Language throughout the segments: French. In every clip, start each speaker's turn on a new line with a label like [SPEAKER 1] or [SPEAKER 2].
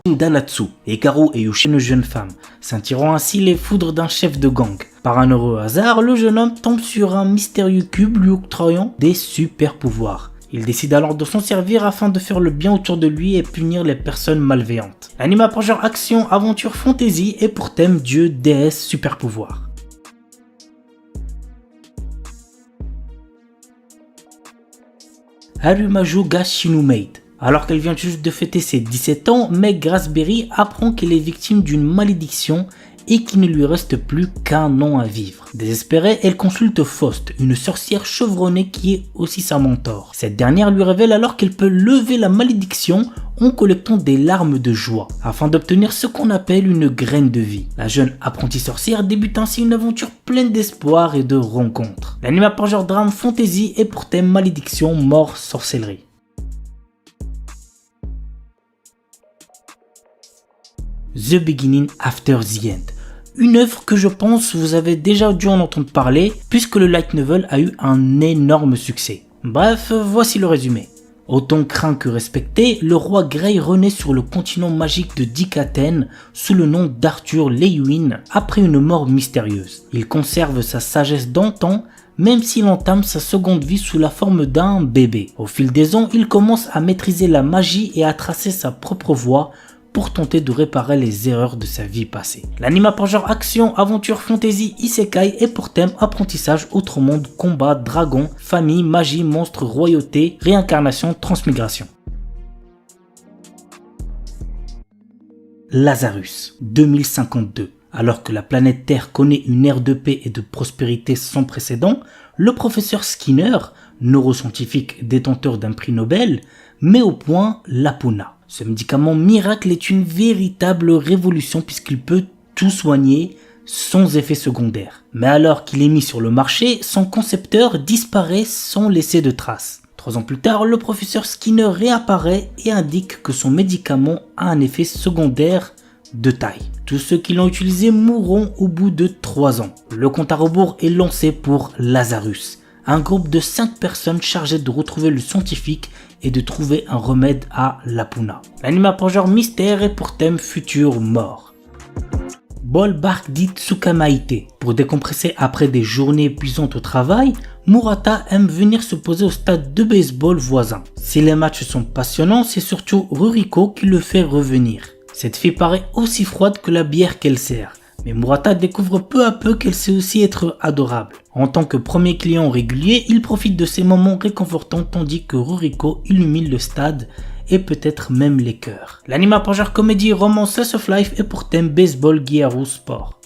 [SPEAKER 1] Danatsu, Hikaru et Yushi, une jeune femme, s'attirant ainsi les foudres d'un chef de gang. Par un heureux hasard, le jeune homme tombe sur un mystérieux cube lui octroyant des super pouvoirs. Il décide alors de s'en servir afin de faire le bien autour de lui et punir les personnes malveillantes. L'anime apprend genre action, aventure, fantasy et pour thème dieu, déesse, super pouvoir. Harumaju ga Shinumade. Alors qu'elle vient juste de fêter ses 17 ans, Meg Raspberry apprend qu'elle est victime d'une malédiction et qu'il ne lui reste plus qu'un an à vivre. Désespérée, elle consulte Faust, une sorcière chevronnée qui est aussi sa mentor. Cette dernière lui révèle alors qu'elle peut lever la malédiction en collectant des larmes de joie, afin d'obtenir ce qu'on appelle une graine de vie. La jeune apprentie sorcière débute ainsi une aventure pleine d'espoir et de rencontres. L'anime apprend genre drame fantasy et pour thème malédiction, mort, sorcellerie. The Beginning After the End. Une œuvre que je pense vous avez déjà dû en entendre parler puisque le light novel a eu un énorme succès. Bref, voici le résumé. Autant craint que respecté, le roi Grey renaît sur le continent magique de Dikaten sous le nom d'Arthur Lewin après une mort mystérieuse. Il conserve sa sagesse d'antan même s'il entame sa seconde vie sous la forme d'un bébé. Au fil des ans, il commence à maîtriser la magie et à tracer sa propre voie pour tenter de réparer les erreurs de sa vie passée. L'anime apprend genre action, aventure, fantasy, isekai et pour thème apprentissage, autre monde, combat, dragon, famille, magie, monstre, royauté, réincarnation, transmigration. Lazarus, 2052. Alors que la planète Terre connaît une ère de paix et de prospérité sans précédent, le professeur Skinner, neuroscientifique détenteur d'un prix Nobel, met au point l'Apuna. Ce médicament miracle est une véritable révolution puisqu'il peut tout soigner sans effet secondaire. Mais alors qu'il est mis sur le marché, son concepteur disparaît sans laisser de traces. 3 ans plus tard, le professeur Skinner réapparaît et indique que son médicament a un effet secondaire de taille. Tous ceux qui l'ont utilisé mourront au bout de 3 ans. Le compte à rebours est lancé pour Lazarus, un groupe de 5 personnes chargées de retrouver le scientifique et de trouver un remède à l'Apuna. L'anime apprend genre mystère et pour thème futur mort. Ball Bark dit Tsukamaite. Pour décompresser après des journées épuisantes au travail, Murata aime venir se poser au stade de baseball voisin. Si les matchs sont passionnants, c'est surtout Ruriko qui le fait revenir. Cette fille paraît aussi froide que la bière qu'elle sert. Mais Murata découvre peu à peu qu'elle sait aussi être adorable. En tant que premier client régulier, il profite de ces moments réconfortants tandis que Ruriko illumine le stade et peut-être même les cœurs. L'anime apprend genre comédie, romance, slice of life et pour thème baseball, Gyaru sport.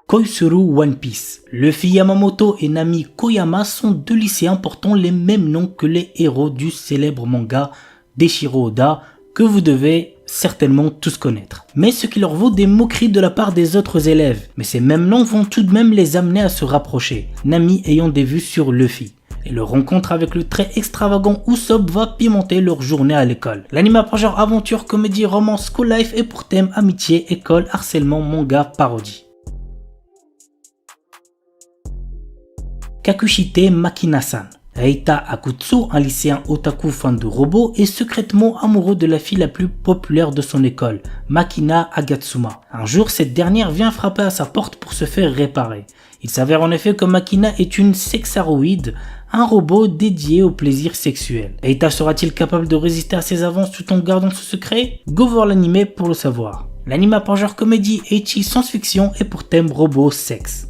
[SPEAKER 1] Koizuru One Piece. Luffy Yamamoto et Nami Koyama sont 2 lycéens portant les mêmes noms que les héros du célèbre manga d'Eiichiro Oda que vous devez certainement tous connaître. Mais ce qui leur vaut des moqueries de la part des autres élèves. Mais ces mêmes noms vont tout de même les amener à se rapprocher, Nami ayant des vues sur Luffy. Et leur rencontre avec le très extravagant Usopp va pimenter leur journée à l'école. L'anime apprend genre aventure, comédie, romance, school life et pour thème amitié, école, harcèlement, manga, parodie. Kakushite Makina-san. Reita Akutsu, un lycéen otaku fan de robots, est secrètement amoureux de la fille la plus populaire de son école, Makina Agatsuma. Un jour, cette dernière vient frapper à sa porte pour se faire réparer. Il s'avère en effet que Makina est une sexaroïde, un robot dédié au plaisir sexuel. Reita sera-t-il capable de résister à ses avances tout en gardant ce secret? Go voir l'anime pour le savoir. L'anime apprend genre comédie, ecchi, science-fiction et pour thème robot, sexe.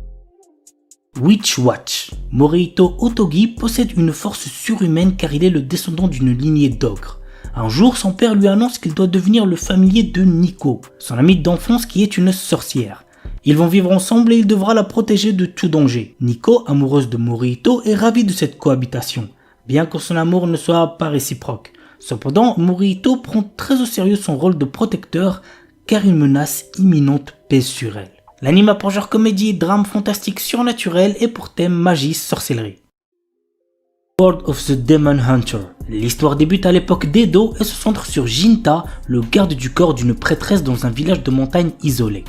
[SPEAKER 1] Witch Watch. Morihito Otogi possède une force surhumaine car il est le descendant d'une lignée d'ogres. Un jour, son père lui annonce qu'il doit devenir le familier de Nico, son amie d'enfance qui est une sorcière. Ils vont vivre ensemble et il devra la protéger de tout danger. Nico, amoureuse de Morihito, est ravie de cette cohabitation, bien que son amour ne soit pas réciproque. Cependant, Morihito prend très au sérieux son rôle de protecteur car une menace imminente pèse sur elle. L'anime apprend genre comédie, drame fantastique surnaturel et pour thème magie, sorcellerie. World of the Demon Hunter. L'histoire débute à l'époque d'Edo et se centre sur Jinta, le garde du corps d'une prêtresse dans un village de montagne isolé.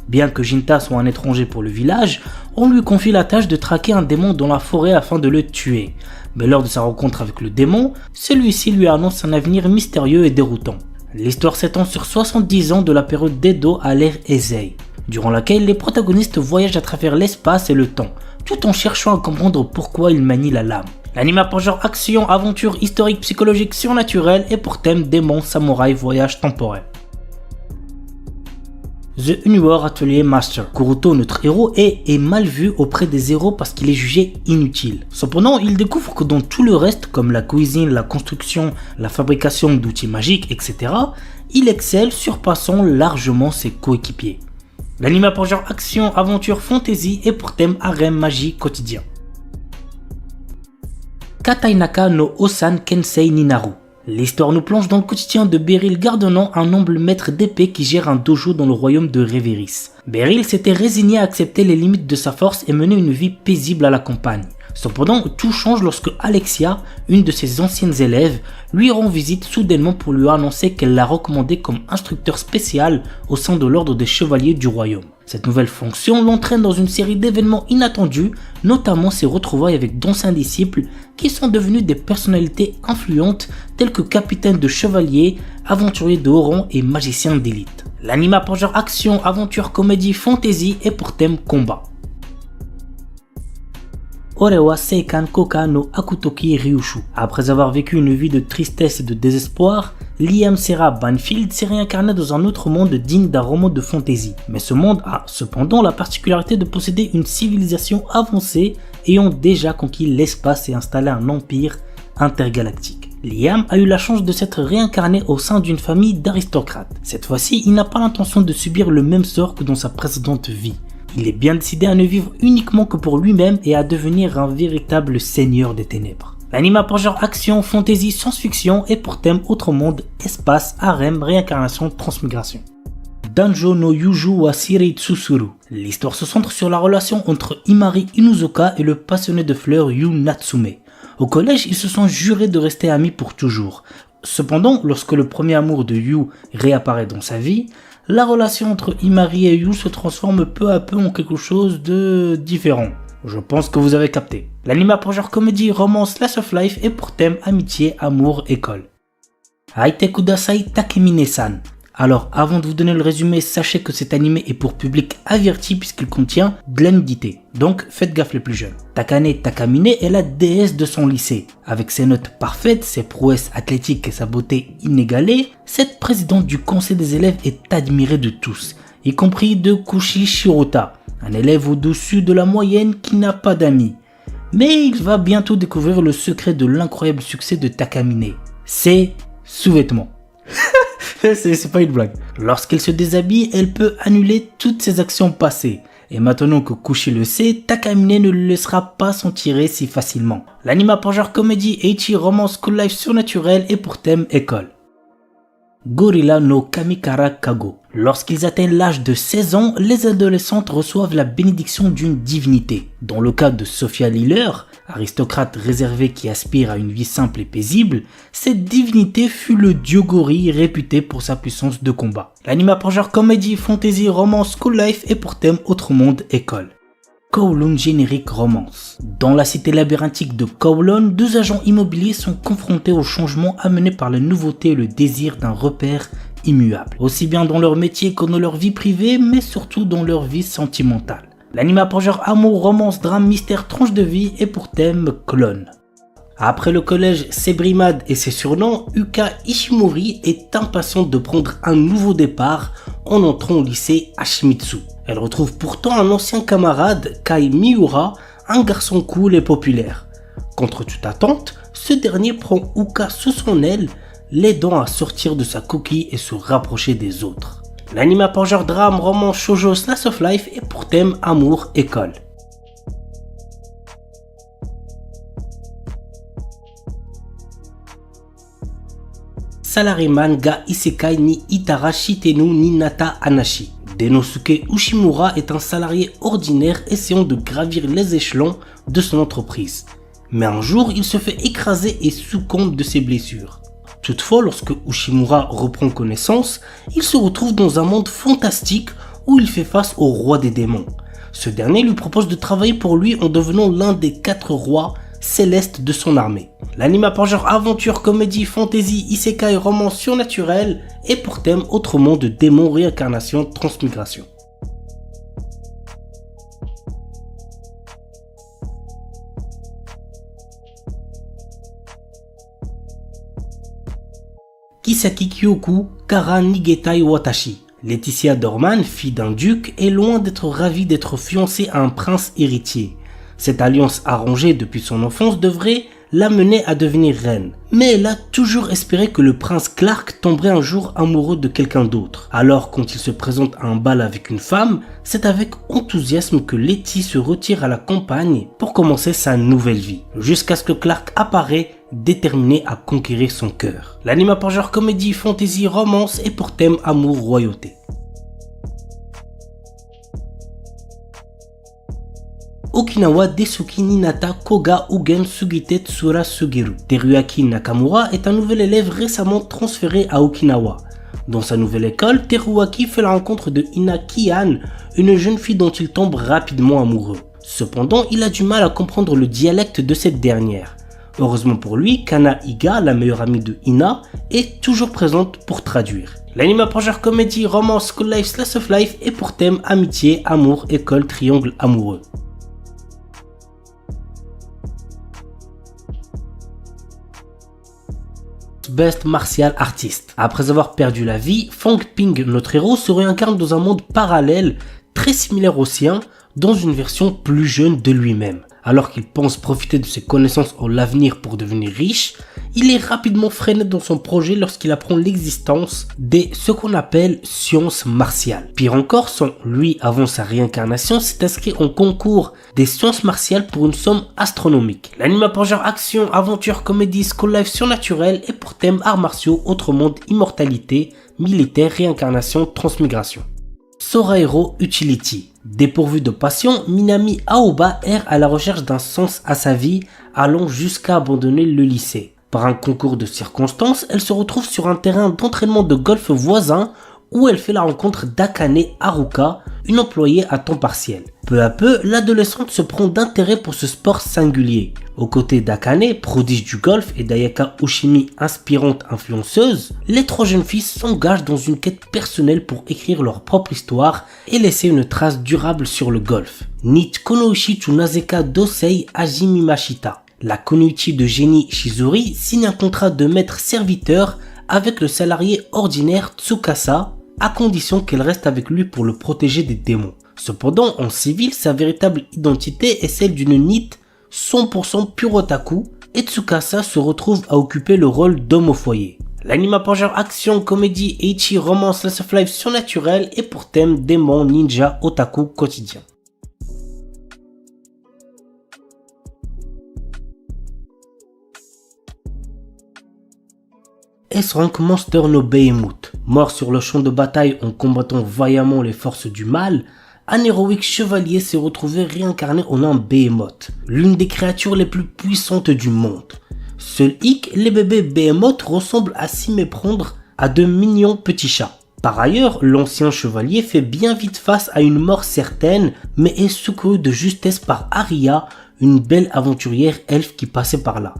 [SPEAKER 1] Bien que Jinta soit un étranger pour le village, on lui confie la tâche de traquer un démon dans la forêt afin de le tuer. Mais lors de sa rencontre avec le démon, celui-ci lui annonce un avenir mystérieux et déroutant. L'histoire s'étend sur 70 ans de la période d'Edo à l'ère Heisei, durant laquelle les protagonistes voyagent à travers l'espace et le temps, tout en cherchant à comprendre pourquoi ils manient la lame. L'anime a pour genre action, aventure, historique, psychologique, surnaturel et pour thème démon, samouraï, voyage temporel. The Unwar Atelier Master. Kuruto, notre héros, est mal vu auprès des héros parce qu'il est jugé inutile. Cependant, il découvre que dans tout le reste, comme la cuisine, la construction, la fabrication d'outils magiques, etc., il excelle, surpassant largement ses coéquipiers. L'anime a pour genre action, aventure, fantasy et pour thème harem, magie, quotidien. Katainaka no Osan Kensei Ninaru. L'histoire nous plonge dans le quotidien de Beryl Gardonnant, un noble maître d'épée qui gère un dojo dans le royaume de Reveris. Beryl s'était résigné à accepter les limites de sa force et mener une vie paisible à la campagne. Cependant, tout change lorsque Alexia, une de ses anciennes élèves, lui rend visite soudainement pour lui annoncer qu'elle l'a recommandé comme instructeur spécial au sein de l'ordre des chevaliers du royaume. Cette nouvelle fonction l'entraîne dans une série d'événements inattendus, notamment ses retrouvailles avec d'anciens disciples qui sont devenus des personnalités influentes telles que capitaine de chevaliers, aventuriers de haut rang et magiciens d'élite. L'anime a pour genre action, aventure, comédie, fantasy et pour thème combat. Orewa Seikan Koka no Akutoki Ryushu. Après avoir vécu une vie de tristesse et de désespoir, Liam Serra Banfield s'est réincarné dans un autre monde digne d'un roman de fantasy. Mais ce monde a cependant la particularité de posséder une civilisation avancée ayant déjà conquis l'espace et installé un empire intergalactique. Liam a eu la chance de s'être réincarné au sein d'une famille d'aristocrates. Cette fois-ci, il n'a pas l'intention de subir le même sort que dans sa précédente vie. Il est bien décidé à ne vivre uniquement que pour lui-même et à devenir un véritable seigneur des ténèbres. L'anime a pour genre action, fantasy, science-fiction et pour thème autre monde, espace, harem, réincarnation, transmigration. Danjo no Yuju wa Shirei Tsusuru. L'histoire se centre sur la relation entre Imari Inuzuka et le passionné de fleurs Yu Natsume. Au collège, ils se sont jurés de rester amis pour toujours. Cependant, lorsque le premier amour de Yu réapparaît dans sa vie, la relation entre Imari et Yu se transforme peu à peu en quelque chose de différent. Je pense que vous avez capté. L'anime a pour genre comédie, romance, slice of life et pour thème amitié, amour, école. Aite Kudasai Takemine-san. Alors, avant de vous donner le résumé, sachez que cet anime est pour public averti puisqu'il contient de la nudité. Donc, faites gaffe les plus jeunes. Takane Takamine est la déesse de son lycée. Avec ses notes parfaites, ses prouesses athlétiques et sa beauté inégalée, cette présidente du conseil des élèves est admirée de tous, y compris de Kushi Shirota, un élève au-dessus de la moyenne qui n'a pas d'amis. Mais il va bientôt découvrir le secret de l'incroyable succès de Takamine. Ses sous-vêtements. C'est pas une blague. Lorsqu'elle se déshabille, elle peut annuler toutes ses actions passées. Et maintenant que Kushi le sait, Takamine ne le laissera pas s'en tirer si facilement. L'anime a pour genre comédie, ecchi, romance, school life surnaturel et pour thème école. Gorilla no Kamikara Kago. Lorsqu'ils atteignent l'âge de 16 ans, les adolescentes reçoivent la bénédiction d'une divinité. Dans le cas de Sophia Liller, aristocrate réservée qui aspire à une vie simple et paisible, cette divinité fut le dieu gorille réputé pour sa puissance de combat. L'anime a pour genre comédie, fantasy, romance, school life et pour thème autre monde, école. Kowloon Generic Romance. Dans la cité labyrinthique de Kowloon, deux agents immobiliers sont confrontés aux changements amenés par la nouveauté et le désir d'un repère immuable, aussi bien dans leur métier que dans leur vie privée, mais surtout dans leur vie sentimentale. L'anime a pour genre amour, romance, drame, mystère, tranche de vie et pour thème clone. Après le collège Sebrimad et ses surnoms, Yuka Ishimori est impatiente de prendre un nouveau départ en entrant au lycée Hashimitsu. Elle retrouve pourtant un ancien camarade, Kai Miura, un garçon cool et populaire. Contre toute attente, ce dernier prend Yuka sous son aile, l'aidant à sortir de sa coquille et se rapprocher des autres. L'anime a pour genre drame, roman, shoujo, slice of life et pour thème amour, école. Salaryman ga Isekai ni Itara Shitenu ni Nata Anashi. Denosuke Ushimura est un salarié ordinaire essayant de gravir les échelons de son entreprise. Mais un jour, il se fait écraser et succombe de ses blessures. Toutefois, lorsque Ushimura reprend connaissance, il se retrouve dans un monde fantastique où il fait face au roi des démons. Ce dernier lui propose de travailler pour lui en devenant l'un des 4 rois célestes de son armée. L'anime a pour genre aventure, comédie, fantasy, isekai, romance surnaturel et pour thème autre monde, démons, réincarnation, transmigration. Kisaki Kyoku Kara Nigetai Watashi. Laetitia Dorman, fille d'un duc, est loin d'être ravie d'être fiancée à un prince héritier. Cette alliance arrangée depuis son enfance devrait l'amener à devenir reine. Mais elle a toujours espéré que le prince Clark tomberait un jour amoureux de quelqu'un d'autre. Alors quand il se présente à un bal avec une femme, c'est avec enthousiasme que Letty se retire à la campagne pour commencer sa nouvelle vie. Jusqu'à ce que Clark apparaît, déterminé à conquérir son cœur. L'anime a pour genre comédie, fantasy, romance et pour thème amour, royauté. Okinawa Desuki Ninata Koga Ugen Sugite Tsura Sugiru. Teruaki Nakamura est un nouvel élève récemment transféré à Okinawa. Dans sa nouvelle école, Teruaki fait la rencontre de Ina Kian, une jeune fille dont il tombe rapidement amoureux. Cependant, il a du mal à comprendre le dialecte de cette dernière. Heureusement pour lui, Kana Iga, la meilleure amie de Ina, est toujours présente pour traduire. L'anime a pour genre comédie, romance, school life, slice of life et pour thème amitié, amour, école, triangle amoureux. Best Martial Artist. Après avoir perdu la vie, Fang Ping, notre héros, se réincarne dans un monde parallèle très similaire au sien, dans une version plus jeune de lui-même. Alors qu'il pense profiter de ses connaissances en l'avenir pour devenir riche, il est rapidement freiné dans son projet lorsqu'il apprend l'existence des ce qu'on appelle sciences martiales. Pire encore, lui, avant sa réincarnation, s'est inscrit en concours des sciences martiales pour une somme astronomique. L'anime a pour genre action, aventure, comédie, school life surnaturel et pour thème arts martiaux, autre monde, immortalité, militaire, réincarnation, transmigration. Sorairo Utility. Dépourvu de passion, Minami Aoba erre à la recherche d'un sens à sa vie, allant jusqu'à abandonner le lycée. Par un concours de circonstances, elle se retrouve sur un terrain d'entraînement de golf voisin où elle fait la rencontre d'Akane Haruka, une employée à temps partiel. Peu à peu, l'adolescente se prend d'intérêt pour ce sport singulier. Aux côtés d'Akane, prodige du golf, et d'Ayaka Ushimi, inspirante influenceuse, les 3 jeunes filles s'engagent dans une quête personnelle pour écrire leur propre histoire et laisser une trace durable sur le golf. Nit Konoichi Tsunazeka Dosei Hajimimashita. La Kunoichi de génie Shizuri signe un contrat de maître-serviteur avec le salarié ordinaire Tsukasa, à condition qu'elle reste avec lui pour le protéger des démons. Cependant, en civil, sa véritable identité est celle d'une Nit 100% pure otaku, et Tsukasa se retrouve à occuper le rôle d'homme au foyer. L'anime a pour genre action, comédie, ecchi, romance, slice of life surnaturel et pour thème démon, ninja, otaku quotidien. S-Rank Monster no Behemoth. Mort sur le champ de bataille en combattant vaillamment les forces du mal, un héroïque chevalier s'est retrouvé réincarné en un Behemoth, l'une des créatures les plus puissantes du monde. Seul hic, les bébés Behemoth ressemblent à s'y méprendre à de mignons petits chats. Par ailleurs, l'ancien chevalier fait bien vite face à une mort certaine, mais est secouru de justesse par Aria, une belle aventurière elfe qui passait par là.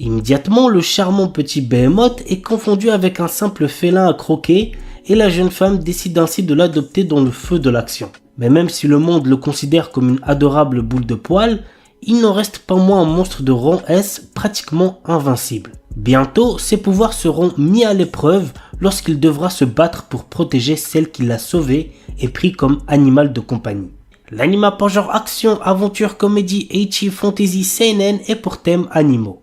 [SPEAKER 1] Immédiatement, le charmant petit Behemoth est confondu avec un simple félin à croquer et la jeune femme décide ainsi de l'adopter dans le feu de l'action. Mais même si le monde le considère comme une adorable boule de poil, il n'en reste pas moins un monstre de rang S pratiquement invincible. Bientôt, ses pouvoirs seront mis à l'épreuve lorsqu'il devra se battre pour protéger celle qui l'a sauvé et pris comme animal de compagnie. L'anime a pour genre action, aventure, comédie, ecchi, fantasy, seinen et pour thème animaux.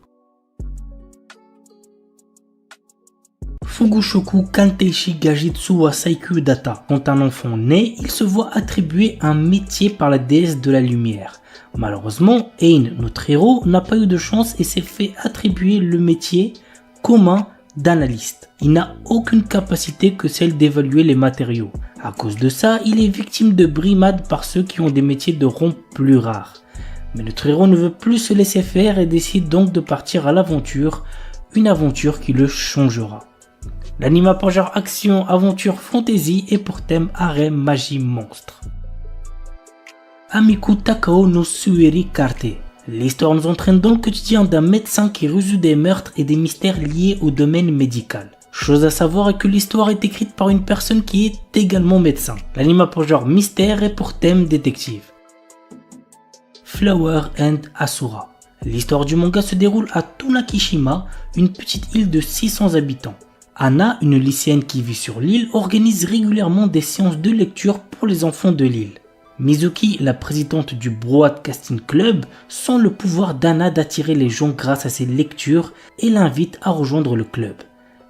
[SPEAKER 1] Fugushoku Kanteishi Gajitsu wa Saikyu Data. Quand un enfant naît, il se voit attribuer un métier par la déesse de la lumière. Malheureusement, Ein, notre héros, n'a pas eu de chance et s'est fait attribuer le métier commun d'analyste. Il n'a aucune capacité que celle d'évaluer les matériaux. À cause de ça, il est victime de brimades par ceux qui ont des métiers de rang plus rares. Mais notre héros ne veut plus se laisser faire et décide donc de partir à l'aventure, une aventure qui le changera. L'anime a pour genre action, aventure, fantasy et pour thème harem, magie, monstre. Amiku Takao no Sueri Karte. L'histoire nous entraîne dans le quotidien d'un médecin qui résout des meurtres et des mystères liés au domaine médical. Chose à savoir est que l'histoire est écrite par une personne qui est également médecin. L'anime a pour genre mystère et pour thème détective. Flower and Asura. L'histoire du manga se déroule à Tunakishima, une petite île de 600 habitants. Anna, une lycéenne qui vit sur l'île, organise régulièrement des séances de lecture pour les enfants de l'île. Mizuki, la présidente du Broadcasting Club, sent le pouvoir d'Anna d'attirer les gens grâce à ses lectures et l'invite à rejoindre le club.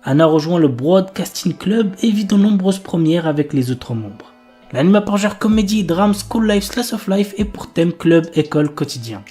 [SPEAKER 1] Anna rejoint le Broadcasting Club et vit de nombreuses premières avec les autres membres. L'anime a pour genre comédie, drame, school life, slice of life et pour thème club, école, quotidien.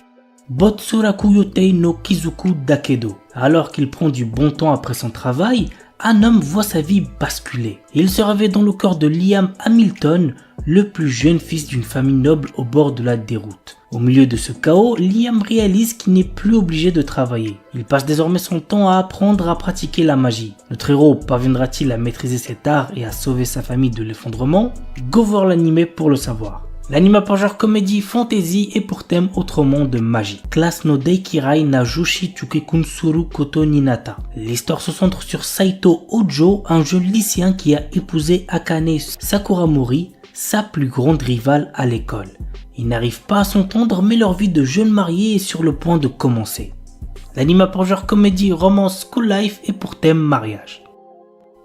[SPEAKER 1] Botsuraku Yotei no Kizuku Dakedo. Alors qu'il prend du bon temps après son travail, un homme voit sa vie basculer. Il se réveille dans le corps de Liam Hamilton, le plus jeune fils d'une famille noble au bord de la déroute. Au milieu de ce chaos, Liam réalise qu'il n'est plus obligé de travailler. Il passe désormais son temps à apprendre à pratiquer la magie. Notre héros parviendra-t-il à maîtriser cet art et à sauver sa famille de l'effondrement? Go voir l'anime pour le savoir. L'anime a pour genre comédie, fantasy et pour thème autrement de magie. Classe no Deikirai na Jushi Chukekun Suru Koto Ninata. L'histoire se centre sur Saito Ojo, un jeune lycéen qui a épousé Akane Sakuramori, sa plus grande rivale à l'école. Ils n'arrivent pas à s'entendre mais leur vie de jeunes mariés est sur le point de commencer. L'anime a pour genre comédie, romance, school life et pour thème mariage.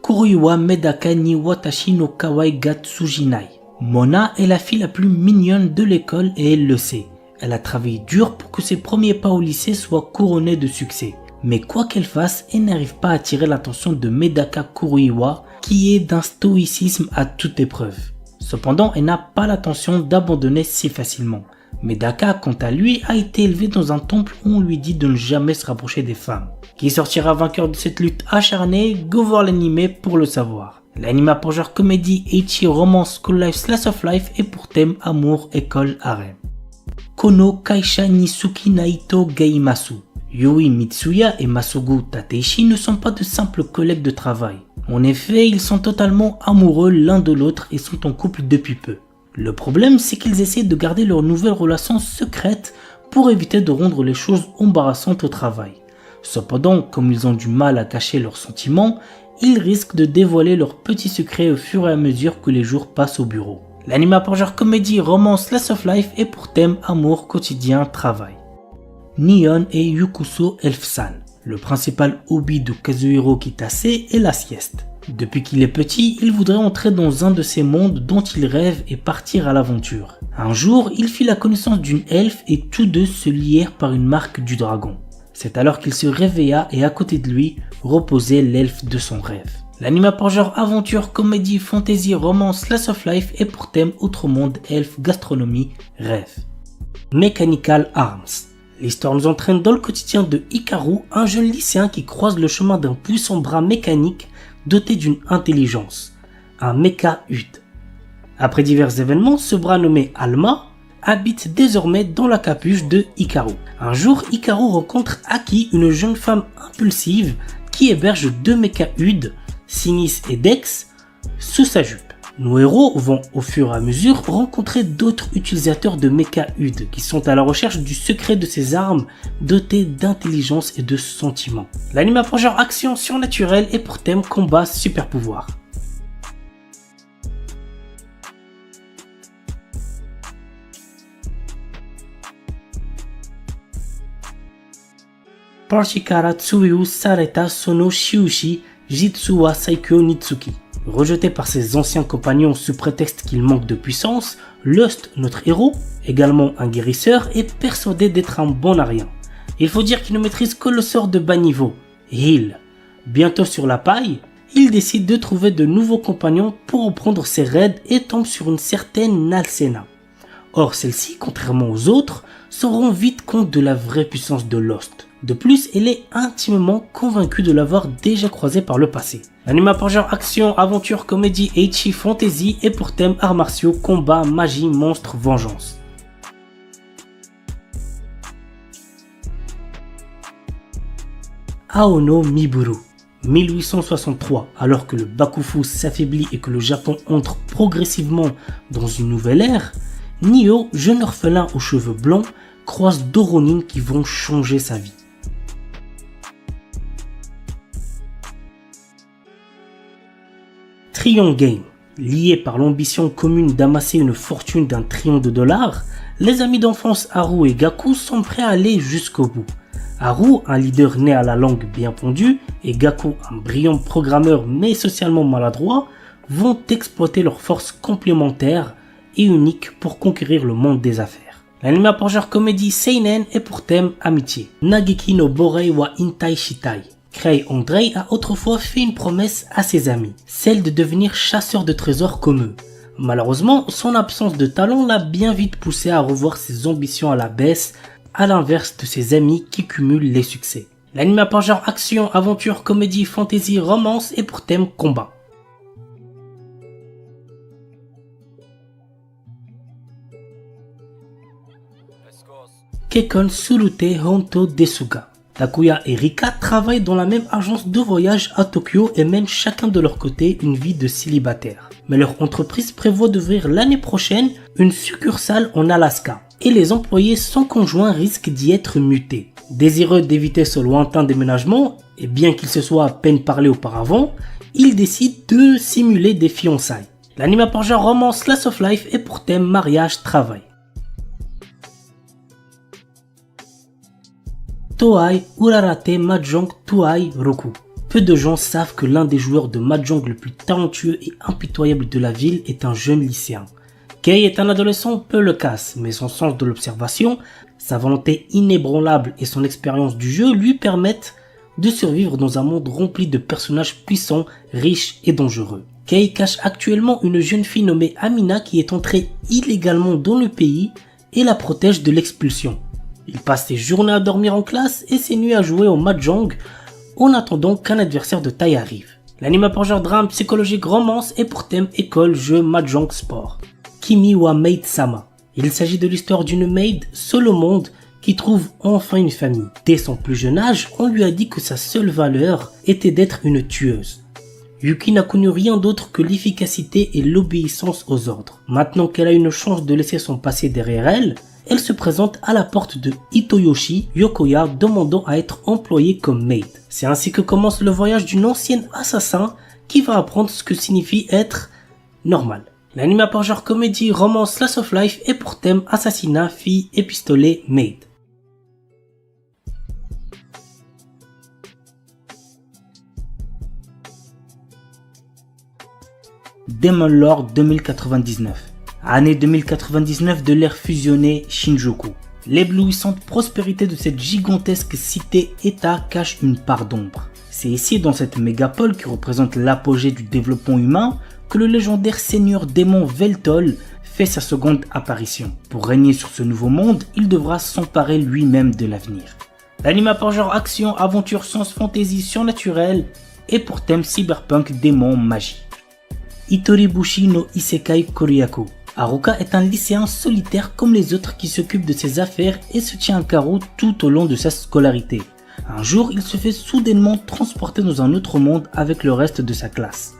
[SPEAKER 1] Kuruiwa Medaka ni Watashi no Kawaii ga Tsujinai. Mona est la fille la plus mignonne de l'école et elle le sait. Elle a travaillé dur pour que ses premiers pas au lycée soient couronnés de succès. Mais quoi qu'elle fasse, elle n'arrive pas à attirer l'attention de Medaka Kuruiwa qui est d'un stoïcisme à toute épreuve. Cependant, elle n'a pas l'intention d'abandonner si facilement. Medaka, quant à lui, a été élevé dans un temple où on lui dit de ne jamais se rapprocher des femmes. Qui sortira vainqueur de cette lutte acharnée? Go voir l'anime pour le savoir. L'anime a pour genre comédie, ecchi, romance, school life, slice of life et pour thème amour, école, harem. Kono Kaisha Nisuki Naito Geimasu. Yui Mitsuya et Masugu Tateishi ne sont pas de simples collègues de travail. En effet, ils sont totalement amoureux l'un de l'autre et sont en couple depuis peu. Le problème, c'est qu'ils essaient de garder leur nouvelle relation secrète pour éviter de rendre les choses embarrassantes au travail. Cependant, comme ils ont du mal à cacher leurs sentiments, ils risquent de dévoiler leurs petits secrets au fur et à mesure que les jours passent au bureau. L'anime a pour genre comédie, romance, slice of life et pour thème amour, quotidien, travail. Nihon et Yukuso Elf-san. Le principal hobby de Kazuhiro Kitase est la sieste. Depuis qu'il est petit, il voudrait entrer dans un de ces mondes dont il rêve et partir à l'aventure. Un jour, il fit la connaissance d'une elfe et tous deux se lièrent par une marque du dragon. C'est alors qu'il se réveilla et à côté de lui reposait l'elfe de son rêve. L'anime a pour genre aventure, comédie, fantasy, romance, slice of life et pour thème autre monde, elfe, gastronomie, rêve. Mechanical Arms. L'histoire nous entraîne dans le quotidien de Hikaru, un jeune lycéen qui croise le chemin d'un puissant bras mécanique doté d'une intelligence, un mecha-Ud. Après divers événements, ce bras nommé Alma habite désormais dans la capuche de Hikaru. Un jour, Hikaru rencontre Aki, une jeune femme impulsive qui héberge deux mecha-Ud, Sinis et Dex, sous sa jupe. Nos héros vont au fur et à mesure rencontrer d'autres utilisateurs de mecha-Ud qui sont à la recherche du secret de ces armes dotées d'intelligence et de sentiments. L'anime a pour genre action surnaturelle et pour thème combat super pouvoir. Parshikara Tsuyu Sareta Sono Shiushi Jitsu wa Saikyo Nitsuki. Rejeté par ses anciens compagnons sous prétexte qu'il manque de puissance, Lust, notre héros, également un guérisseur, est persuadé d'être un bon à rien. Il faut dire qu'il ne maîtrise que le sort de bas niveau, Heal. Bientôt sur la paille, il décide de trouver de nouveaux compagnons pour reprendre ses raids et tombe sur une certaine Nalsena. Or celle-ci, contrairement aux autres, se rend vite compte de la vraie puissance de Lust. De plus, elle est intimement convaincue de l'avoir déjà croisé par le passé. L'anime a pour genre action, aventure, comédie, ecchi, fantasy et pour thème arts martiaux, combat, magie, monstre, vengeance. Aono Miburu. 1863, alors que le Bakufu s'affaiblit et que le Japon entre progressivement dans une nouvelle ère, Nio, jeune orphelin aux cheveux blonds, croise deux Ronin qui vont changer sa vie. Trillion Game. Liés par l'ambition commune d'amasser une fortune d'1 trillion de dollars, les amis d'enfance Haru et Gaku sont prêts à aller jusqu'au bout. Haru, un leader né à la langue bien pondue, et Gaku, un brillant programmeur mais socialement maladroit, vont exploiter leurs forces complémentaires et uniques pour conquérir le monde des affaires. L'anime a pour genre comédie seinen et pour thème amitié. Nageki no Borei wa Intai Shitai. Kei Andrei a autrefois fait une promesse à ses amis, celle de devenir chasseur de trésors comme eux. Malheureusement, son absence de talent l'a bien vite poussé à revoir ses ambitions à la baisse, à l'inverse de ses amis qui cumulent les succès. L'anime a pour genre action, aventure, comédie, fantasy, romance et pour thème combat. Kekkon Surute Honto Desuga. Takuya et Rika travaillent dans la même agence de voyage à Tokyo et mènent chacun de leur côté une vie de célibataire. Mais leur entreprise prévoit d'ouvrir l'année prochaine une succursale en Alaska. Et les employés sans conjoint risquent d'y être mutés. Désireux d'éviter ce lointain déménagement, et bien qu'ils se soient à peine parlé auparavant, ils décident de simuler des fiançailles. L'anime a pour genre romance slice of life et pour thème mariage-travail. Toei Urarate Mahjong Tuai Roku. Peu de gens savent que l'un des joueurs de Mahjong le plus talentueux et impitoyable de la ville est un jeune lycéen. Kei est un adolescent peu loquace, mais son sens de l'observation, sa volonté inébranlable et son expérience du jeu lui permettent de survivre dans un monde rempli de personnages puissants, riches et dangereux. Kei cache actuellement une jeune fille nommée Amina qui est entrée illégalement dans le pays et la protège de l'expulsion. Il passe ses journées à dormir en classe et ses nuits à jouer au Mahjong en attendant qu'un adversaire de taille arrive. L'anime a pour genre drame, psychologique, romance et pour thème école, jeu, Mahjong, sport. Kimi wa Maid Sama. Il s'agit de l'histoire d'une maid seule au monde qui trouve enfin une famille. Dès son plus jeune âge, on lui a dit que sa seule valeur était d'être une tueuse. Yuki n'a connu rien d'autre que l'efficacité et l'obéissance aux ordres. Maintenant qu'elle a une chance de laisser son passé derrière elle, elle se présente à la porte de Hitoyoshi Yokoya demandant à être employée comme maid. C'est ainsi que commence le voyage d'une ancienne assassin qui va apprendre ce que signifie être normal. L'anime a pour genre comédie, romance, slice of life et pour thème assassinat, fille et pistolet, maid. Demon Lord 2099. Année 2099 de l'ère fusionnée Shinjuku. L'éblouissante prospérité de cette gigantesque cité-état cache une part d'ombre. C'est ici, dans cette mégapole qui représente l'apogée du développement humain, que le légendaire seigneur démon Veltol fait sa seconde apparition. Pour régner sur ce nouveau monde, il devra s'emparer lui-même de l'avenir. L'anime a pour genre action, aventure, science, fantasy, surnaturel et pour thème cyberpunk, démon, magie. Itoribushi no Isekai Koryaku. Haruka est un lycéen solitaire comme les autres qui s'occupe de ses affaires et se tient à carreau tout au long de sa scolarité. Un jour, il se fait soudainement transporter dans un autre monde avec le reste de sa classe.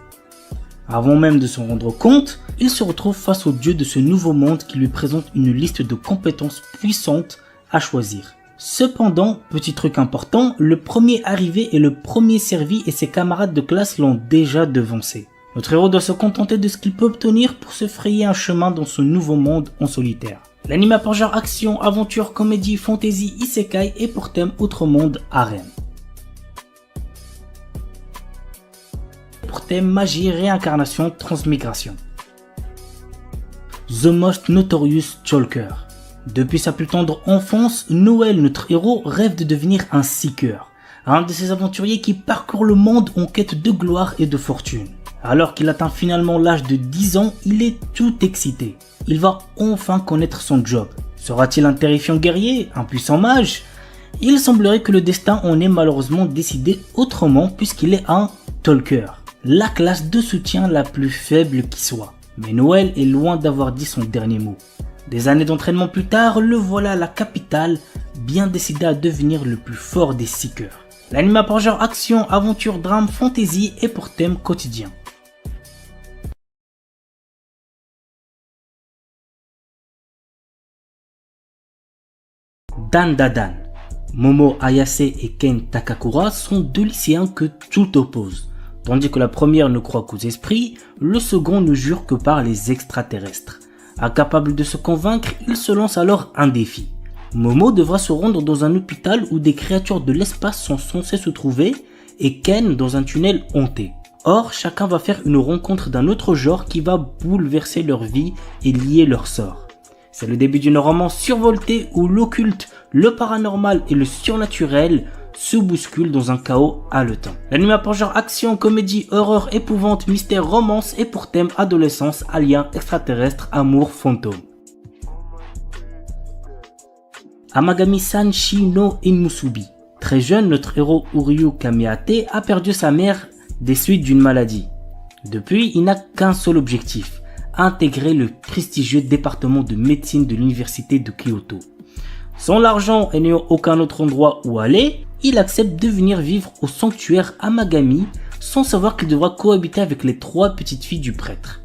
[SPEAKER 1] Avant même de s'en rendre compte, il se retrouve face au dieu de ce nouveau monde qui lui présente une liste de compétences puissantes à choisir. Cependant, petit truc important, le premier arrivé est le premier servi et ses camarades de classe l'ont déjà devancé. Notre héros doit se contenter de ce qu'il peut obtenir pour se frayer un chemin dans ce nouveau monde en solitaire. L'anime a pour genre action, aventure, comédie, fantasy, isekai et pour thème autre monde, harem. Pour thème magie, réincarnation, transmigration. The Most Notorious Chalker. Depuis sa plus tendre enfance, Noël, notre héros, rêve de devenir un seeker, un de ces aventuriers qui parcourent le monde en quête de gloire et de fortune. Alors qu'il atteint finalement l'âge de 10 ans, il est tout excité. Il va enfin connaître son job. Sera-t-il un terrifiant guerrier, un puissant mage? Il semblerait que le destin en ait malheureusement décidé autrement puisqu'il est un talker, la classe de soutien la plus faible qui soit. Mais Noël est loin d'avoir dit son dernier mot. Des années d'entraînement plus tard, le voilà à la capitale, bien décidé à devenir le plus fort des seekers. L'anime a pour genre action, aventure, drame, fantasy et pour thème quotidien. Dan Dadan. Momo Ayase et Ken Takakura sont deux lycéens que tout oppose. Tandis que la première ne croit qu'aux esprits, le second ne jure que par les extraterrestres. Incapable de se convaincre, il se lance alors un défi. Momo devra se rendre dans un hôpital où des créatures de l'espace sont censées se trouver et Ken dans un tunnel hanté. Or, chacun va faire une rencontre d'un autre genre qui va bouleverser leur vie et lier leur sort. C'est le début d'une romance survoltée où l'occulte, le paranormal et le surnaturel se bousculent dans un chaos haletant. L'anime a pour genre action, comédie, horreur, épouvante, mystère, romance et pour thème adolescence, alien, extraterrestre, amour, fantôme. Amagami-san Shi no Inmusubi. Très jeune, notre héros Uryu Kameate a perdu sa mère des suites d'une maladie. Depuis, il n'a qu'un seul objectif, intégrer le prestigieux département de médecine de l'université de Kyoto. Sans l'argent et n'ayant aucun autre endroit où aller, il accepte de venir vivre au sanctuaire Amagami sans savoir qu'il devra cohabiter avec les 3 petites filles du prêtre.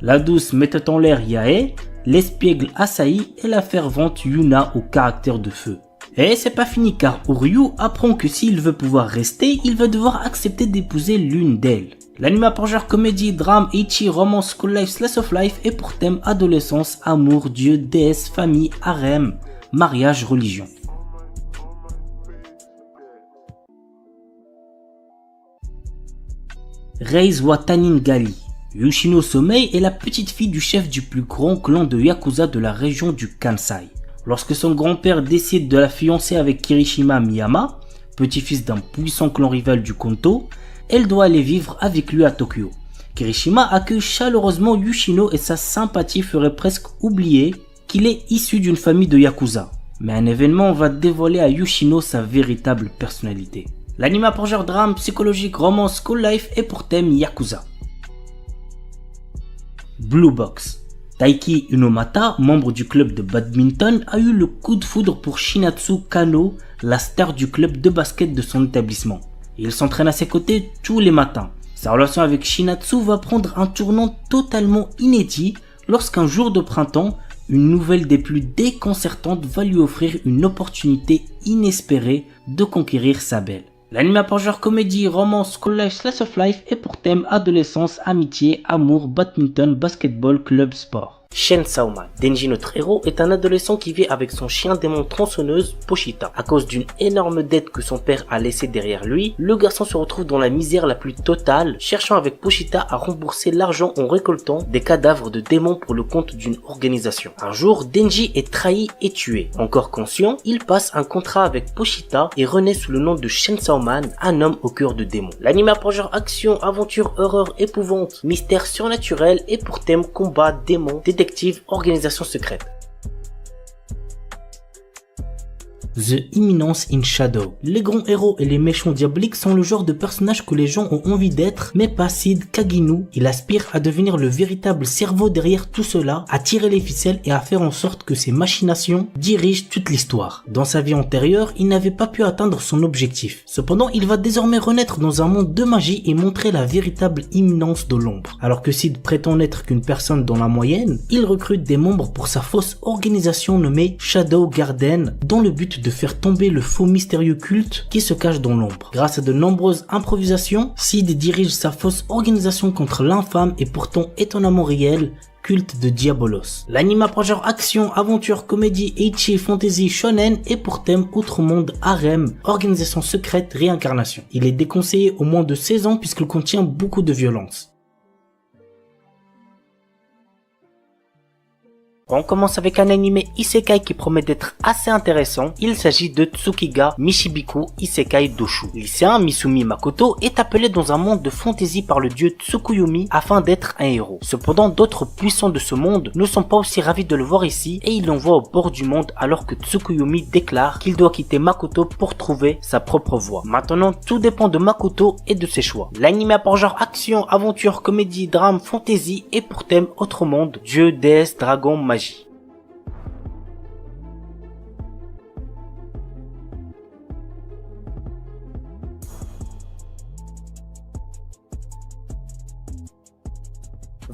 [SPEAKER 1] La douce mettait en l'air Yae, l'espiègle Asahi et la fervente Yuna au caractère de feu. Et c'est pas fini car Uryu apprend que s'il veut pouvoir rester, il va devoir accepter d'épouser l'une d'elles. L'anime a pour genre comédie, drame, ecchi, romance, school life, slice of life et pour thème adolescence, amour, dieu, déesse, famille, harem, mariage, religion. Reise Watanin Gali. Yoshino Somei est la petite fille du chef du plus grand clan de Yakuza de la région du Kansai. Lorsque son grand-père décide de la fiancer avec Kirishima Miyama, petit-fils d'un puissant clan rival du Kanto, elle doit aller vivre avec lui à Tokyo. Kirishima accueille chaleureusement Yoshino et sa sympathie ferait presque oublier qu'il est issu d'une famille de Yakuza. Mais un événement va dévoiler à Yoshino sa véritable personnalité. L'anime a pour genre drame, psychologique, romance, school life et pour thème Yakuza. Blue Box. Taiki Unomata, membre du club de badminton, a eu le coup de foudre pour Shinatsu Kano, la star du club de basket de son établissement. Il s'entraîne à ses côtés tous les matins. Sa relation avec Shinatsu va prendre un tournant totalement inédit lorsqu'un jour de printemps, une nouvelle des plus déconcertantes va lui offrir une opportunité inespérée de conquérir sa belle. L'anime a pour genre comédie, romance, school life, slice of life et pour thème adolescence, amitié, amour, badminton, basketball, club, sport. Shen Saoman. Denji, notre héros, est un adolescent qui vit avec son chien démon tronçonneuse, Pochita. À cause d'une énorme dette que son père a laissée derrière lui, le garçon se retrouve dans la misère la plus totale, cherchant avec Pochita à rembourser l'argent en récoltant des cadavres de démons pour le compte d'une organisation. Un jour, Denji est trahi et tué. Encore conscient, il passe un contrat avec Pochita et renaît sous le nom de Shen Saoman, un homme au cœur de démons. L'anime a pour genre action, aventure, horreur, épouvante, mystère surnaturel et pour thème combat, démons, détective, organisation secrète. The Imminence in Shadow. Les grands héros et les méchants diaboliques sont le genre de personnages que les gens ont envie d'être, mais pas Sid Kaginu. Il aspire à devenir le véritable cerveau derrière tout cela, à tirer les ficelles et à faire en sorte que ses machinations dirigent toute l'histoire. Dans sa vie antérieure, il n'avait pas pu atteindre son objectif. Cependant, il va désormais renaître dans un monde de magie et montrer la véritable imminence de l'ombre. Alors que Sid prétend n'être qu'une personne dans la moyenne, il recrute des membres pour sa fausse organisation nommée Shadow Garden, dans le but de faire tomber le faux mystérieux culte qui se cache dans l'ombre. Grâce à de nombreuses improvisations, Sid dirige sa fausse organisation contre l'infâme et pourtant étonnamment réel culte de Diabolos. L'anime a pour genre action, aventure, comédie, ecchi, fantasy, shonen et pour thème outre-monde, harem, organisation secrète, réincarnation. Il est déconseillé aux moins de 16 ans puisqu'il contient beaucoup de violence. On commence avec un animé isekai qui promet d'être assez intéressant. Il s'agit de Tsukiga Mishibiku Isekai Doshu. Lycéen Misumi Makoto est appelé dans un monde de fantasy par le dieu Tsukuyomi afin d'être un héros. Cependant, d'autres puissants de ce monde ne sont pas aussi ravis de le voir ici et il l'envoie au bord du monde alors que Tsukuyomi déclare qu'il doit quitter Makoto pour trouver sa propre voie. Maintenant, tout dépend de Makoto et de ses choix. L'anime a pour genre action, aventure, comédie, drame, fantasy et pour thème autre monde, dieu, déesse, dragon, magie.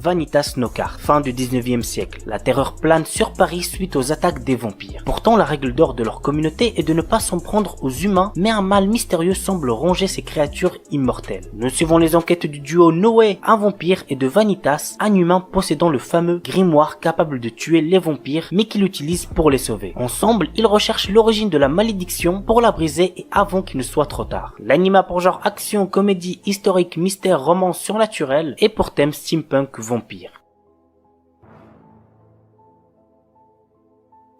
[SPEAKER 1] Vanitas Knockout, fin du 19e siècle. La terreur plane sur Paris suite aux attaques des vampires. Pourtant, la règle d'or de leur communauté est de ne pas s'en prendre aux humains, mais un mal mystérieux semble ronger ces créatures immortelles. Nous suivons les enquêtes du duo Noé, un vampire, et de Vanitas, un humain possédant le fameux grimoire capable de tuer les vampires, mais qui l'utilise pour les sauver. Ensemble, ils recherchent l'origine de la malédiction pour la briser et avant qu'il ne soit trop tard. L'anime a pour genre action, comédie, historique, mystère, romance surnaturelle et pour thème steampunk vampire.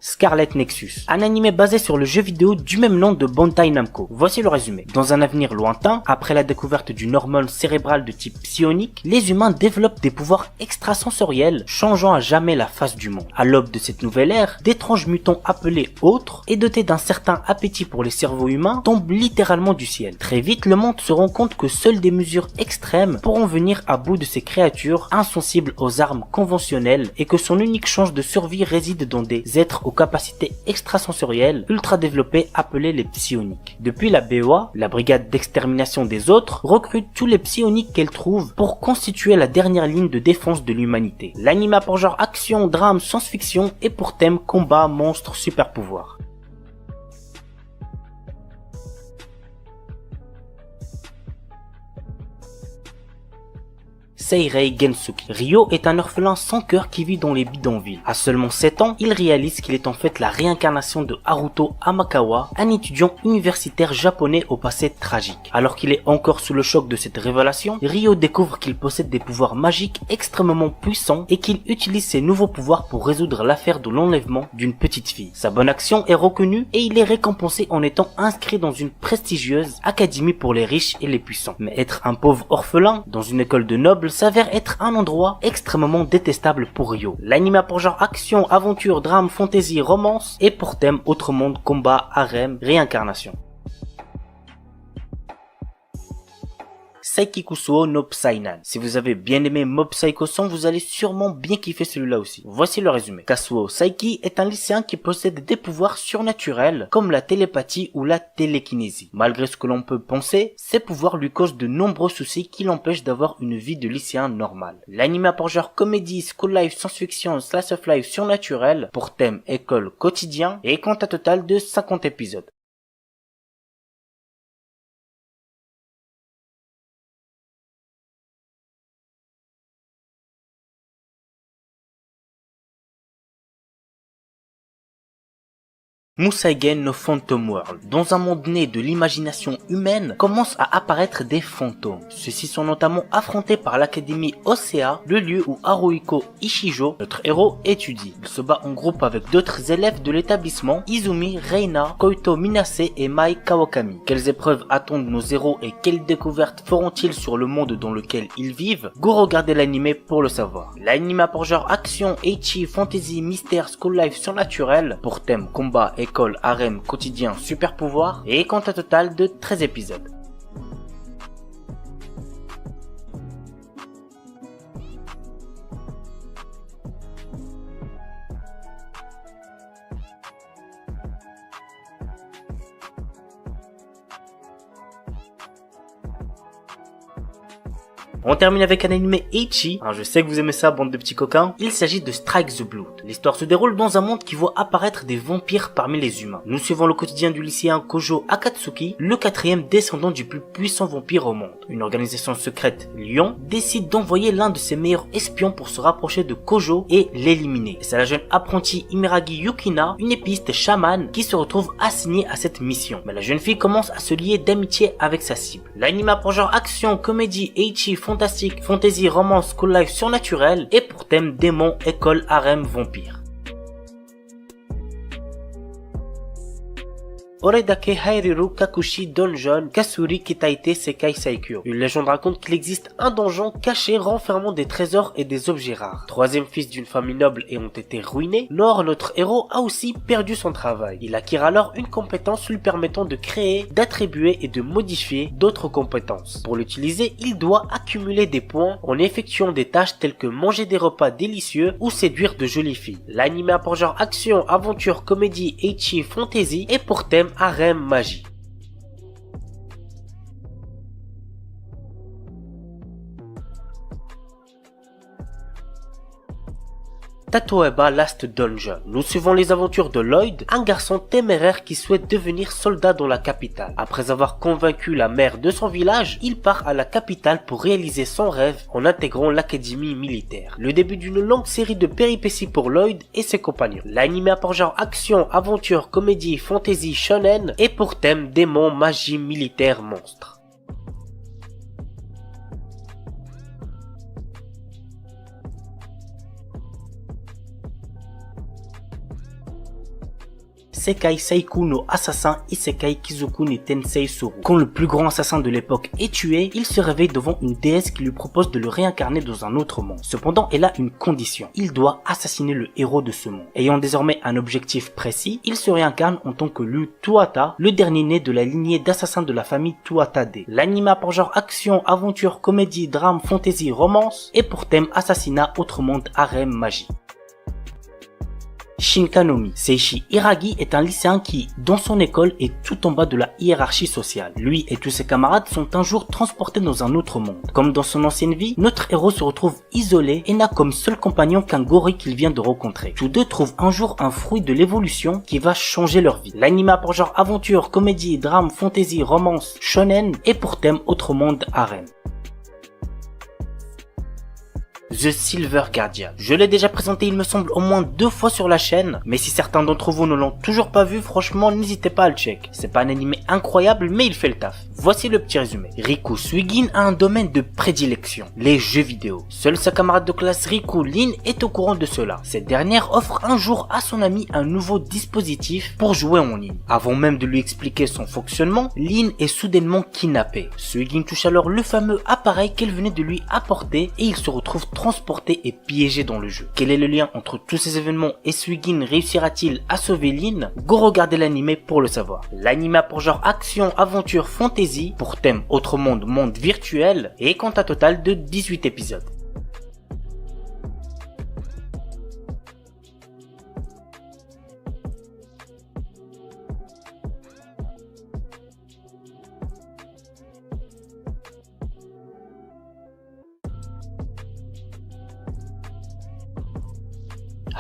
[SPEAKER 1] Scarlet Nexus, un animé basé sur le jeu vidéo du même nom de Bandai Namco. Voici le résumé. Dans un avenir lointain, après la découverte d'une hormone cérébrale de type psionique, les humains développent des pouvoirs extrasensoriels, changeant à jamais la face du monde. À l'aube de cette nouvelle ère, d'étranges mutants appelés autres, et dotés d'un certain appétit pour les cerveaux humains, tombent littéralement du ciel. Très vite, le monde se rend compte que seules des mesures extrêmes pourront venir à bout de ces créatures insensibles aux armes conventionnelles et que son unique chance de survie réside dans des êtres aux capacités extrasensorielles ultra développées appelées les psioniques. Depuis, la BOA, la brigade d'extermination des autres, recrute tous les psioniques qu'elle trouve pour constituer la dernière ligne de défense de l'humanité. L'anime a pour genre action, drame, science-fiction et pour thème combat, monstres, super pouvoirs. Seirei Gensuki. Ryo est un orphelin sans cœur qui vit dans les bidonvilles. À seulement 7 ans, il réalise qu'il est en fait la réincarnation de Haruto Amakawa, un étudiant universitaire japonais au passé tragique. Alors qu'il est encore sous le choc de cette révélation, Ryo découvre qu'il possède des pouvoirs magiques extrêmement puissants et qu'il utilise ses nouveaux pouvoirs pour résoudre l'affaire de l'enlèvement d'une petite fille. Sa bonne action est reconnue et il est récompensé en étant inscrit dans une prestigieuse académie pour les riches et les puissants. Mais être un pauvre orphelin dans une école de nobles s'avère être un endroit extrêmement détestable pour Ryo. L'anime a pour genre action, aventure, drame, fantasy, romance et pour thème autre monde, combat, harem, réincarnation. Saikikusuo no Psynan. Si vous avez bien aimé Mob Psycho 100, vous allez sûrement bien kiffer celui-là aussi. Voici le résumé. Kazuo Saiki est un lycéen qui possède des pouvoirs surnaturels comme la télépathie ou la télékinésie. Malgré ce que l'on peut penser, ces pouvoirs lui causent de nombreux soucis qui l'empêchent d'avoir une vie de lycéen normal. L'anime a pour genre comédie, school life, science-fiction, slice of life surnaturel pour thème école quotidien et compte un total de 50 épisodes. Museigen no Phantom World. Dans un monde né de l'imagination humaine, commencent à apparaître des fantômes. Ceux-ci sont notamment affrontés par l'académie Osea, le lieu où Haruhiko Ishijo, notre héros, étudie. Il se bat en groupe avec d'autres élèves de l'établissement, Izumi, Reina, Koito Minase et Mai Kawakami. Quelles épreuves attendent nos héros et quelles découvertes feront-ils sur le monde dans lequel ils vivent? Go regarder l'anime pour le savoir. L'anime a pour genre action, ecchi, fantasy, mystère, school life surnaturel, pour thème combat, école, harem, quotidien, super pouvoir et compte un total de 13 épisodes. On termine avec un anime ecchi. Je sais que vous aimez ça, bande de petits coquins. Il s'agit de Strike the Blood. L'histoire se déroule dans un monde qui voit apparaître des vampires parmi les humains. Nous suivons le quotidien du lycéen Kojo Akatsuki, le quatrième descendant du plus puissant vampire au monde. Une organisation secrète, Lion, décide d'envoyer l'un de ses meilleurs espions pour se rapprocher de Kojo et l'éliminer. C'est la jeune apprentie Imeragi Yukina, une épiste chamane, qui se retrouve assignée à cette mission. Mais la jeune fille commence à se lier d'amitié avec sa cible. L'anime a pour genre action, comédie, ecchi, fantastique, fantasy, romance, school life surnaturel et pour thème démon, école, harem, vampire. Oredake Hairiru Kakushi Donjon Kasuri Kitaite Sekai Saikyo. Une légende raconte qu'il existe un donjon caché renfermant des trésors et des objets rares. Troisième fils d'une famille noble ayant été ruiné, Nor, notre héros, a aussi perdu son travail. Il acquiert alors une compétence lui permettant de créer, d'attribuer et de modifier d'autres compétences. Pour l'utiliser, il doit accumuler des points en effectuant des tâches telles que manger des repas délicieux ou séduire de jolies filles. L'anime a pour genre action, aventure, comédie, ecchi, fantasy et pour thème harem, magie.
[SPEAKER 2] Tatoeba Last Dungeon. Nous suivons les aventures de Lloyd, un garçon téméraire qui souhaite devenir soldat dans la capitale. Après avoir convaincu la mère de son village, il part à la capitale pour réaliser son rêve en intégrant l'académie militaire. Le début d'une longue série de péripéties pour Lloyd et ses compagnons. L'anime a pour genre action, aventure, comédie, fantasy, shonen et pour thème démons, magie, militaire, monstres. Sekai Seiku no assassin Isekai Kizoku ni Tensei Suru. Quand le plus grand assassin de l'époque est tué, il se réveille devant une déesse qui lui propose de le réincarner dans un autre monde. Cependant, elle a une condition. Il doit assassiner le héros de ce monde. Ayant désormais un objectif précis, il se réincarne en tant que Lu Tuata, le dernier né de la lignée d'assassins de la famille Tuatade. L'anime a pour genre action, aventure, comédie, drame, fantasy, romance et pour thème assassinat, autre monde, harem, magie. Shinkanomi. Seishi Hiragi est un lycéen qui, dans son école, est tout en bas de la hiérarchie sociale. Lui et tous ses camarades sont un jour transportés dans un autre monde. Comme dans son ancienne vie, notre héros se retrouve isolé et n'a comme seul compagnon qu'un gorille qu'il vient de rencontrer. Tous deux trouvent un jour un fruit de l'évolution qui va changer leur vie. L'anime a pour genre aventure, comédie, drame, fantasy, romance, shonen et pour thème autre monde, harem. The Silver Guardian. Je l'ai déjà présenté il me semble au moins 2 fois sur la chaîne, mais si certains d'entre vous ne l'ont toujours pas vu, franchement n'hésitez pas à le check. C'est pas un animé incroyable mais il fait le taf. Voici le petit résumé. Riku Suigin a un domaine de prédilection, les jeux vidéo. Seul sa camarade de classe Riku Lin est au courant de cela. Cette dernière offre un jour à son ami un nouveau dispositif pour jouer en ligne. Avant même de lui expliquer son fonctionnement, Lin est soudainement kidnappé. Suigin touche alors le fameux appareil qu'elle venait de lui apporter et il se retrouve transporté et piégé dans le jeu. Quel est le lien entre tous ces événements et Suigin réussira-t-il à sauver Lin? Go regarder l'anime pour le savoir. L'anime a pour genre action, aventure, fantasy, pour thème autre monde, monde virtuel et compte un total de 18 épisodes.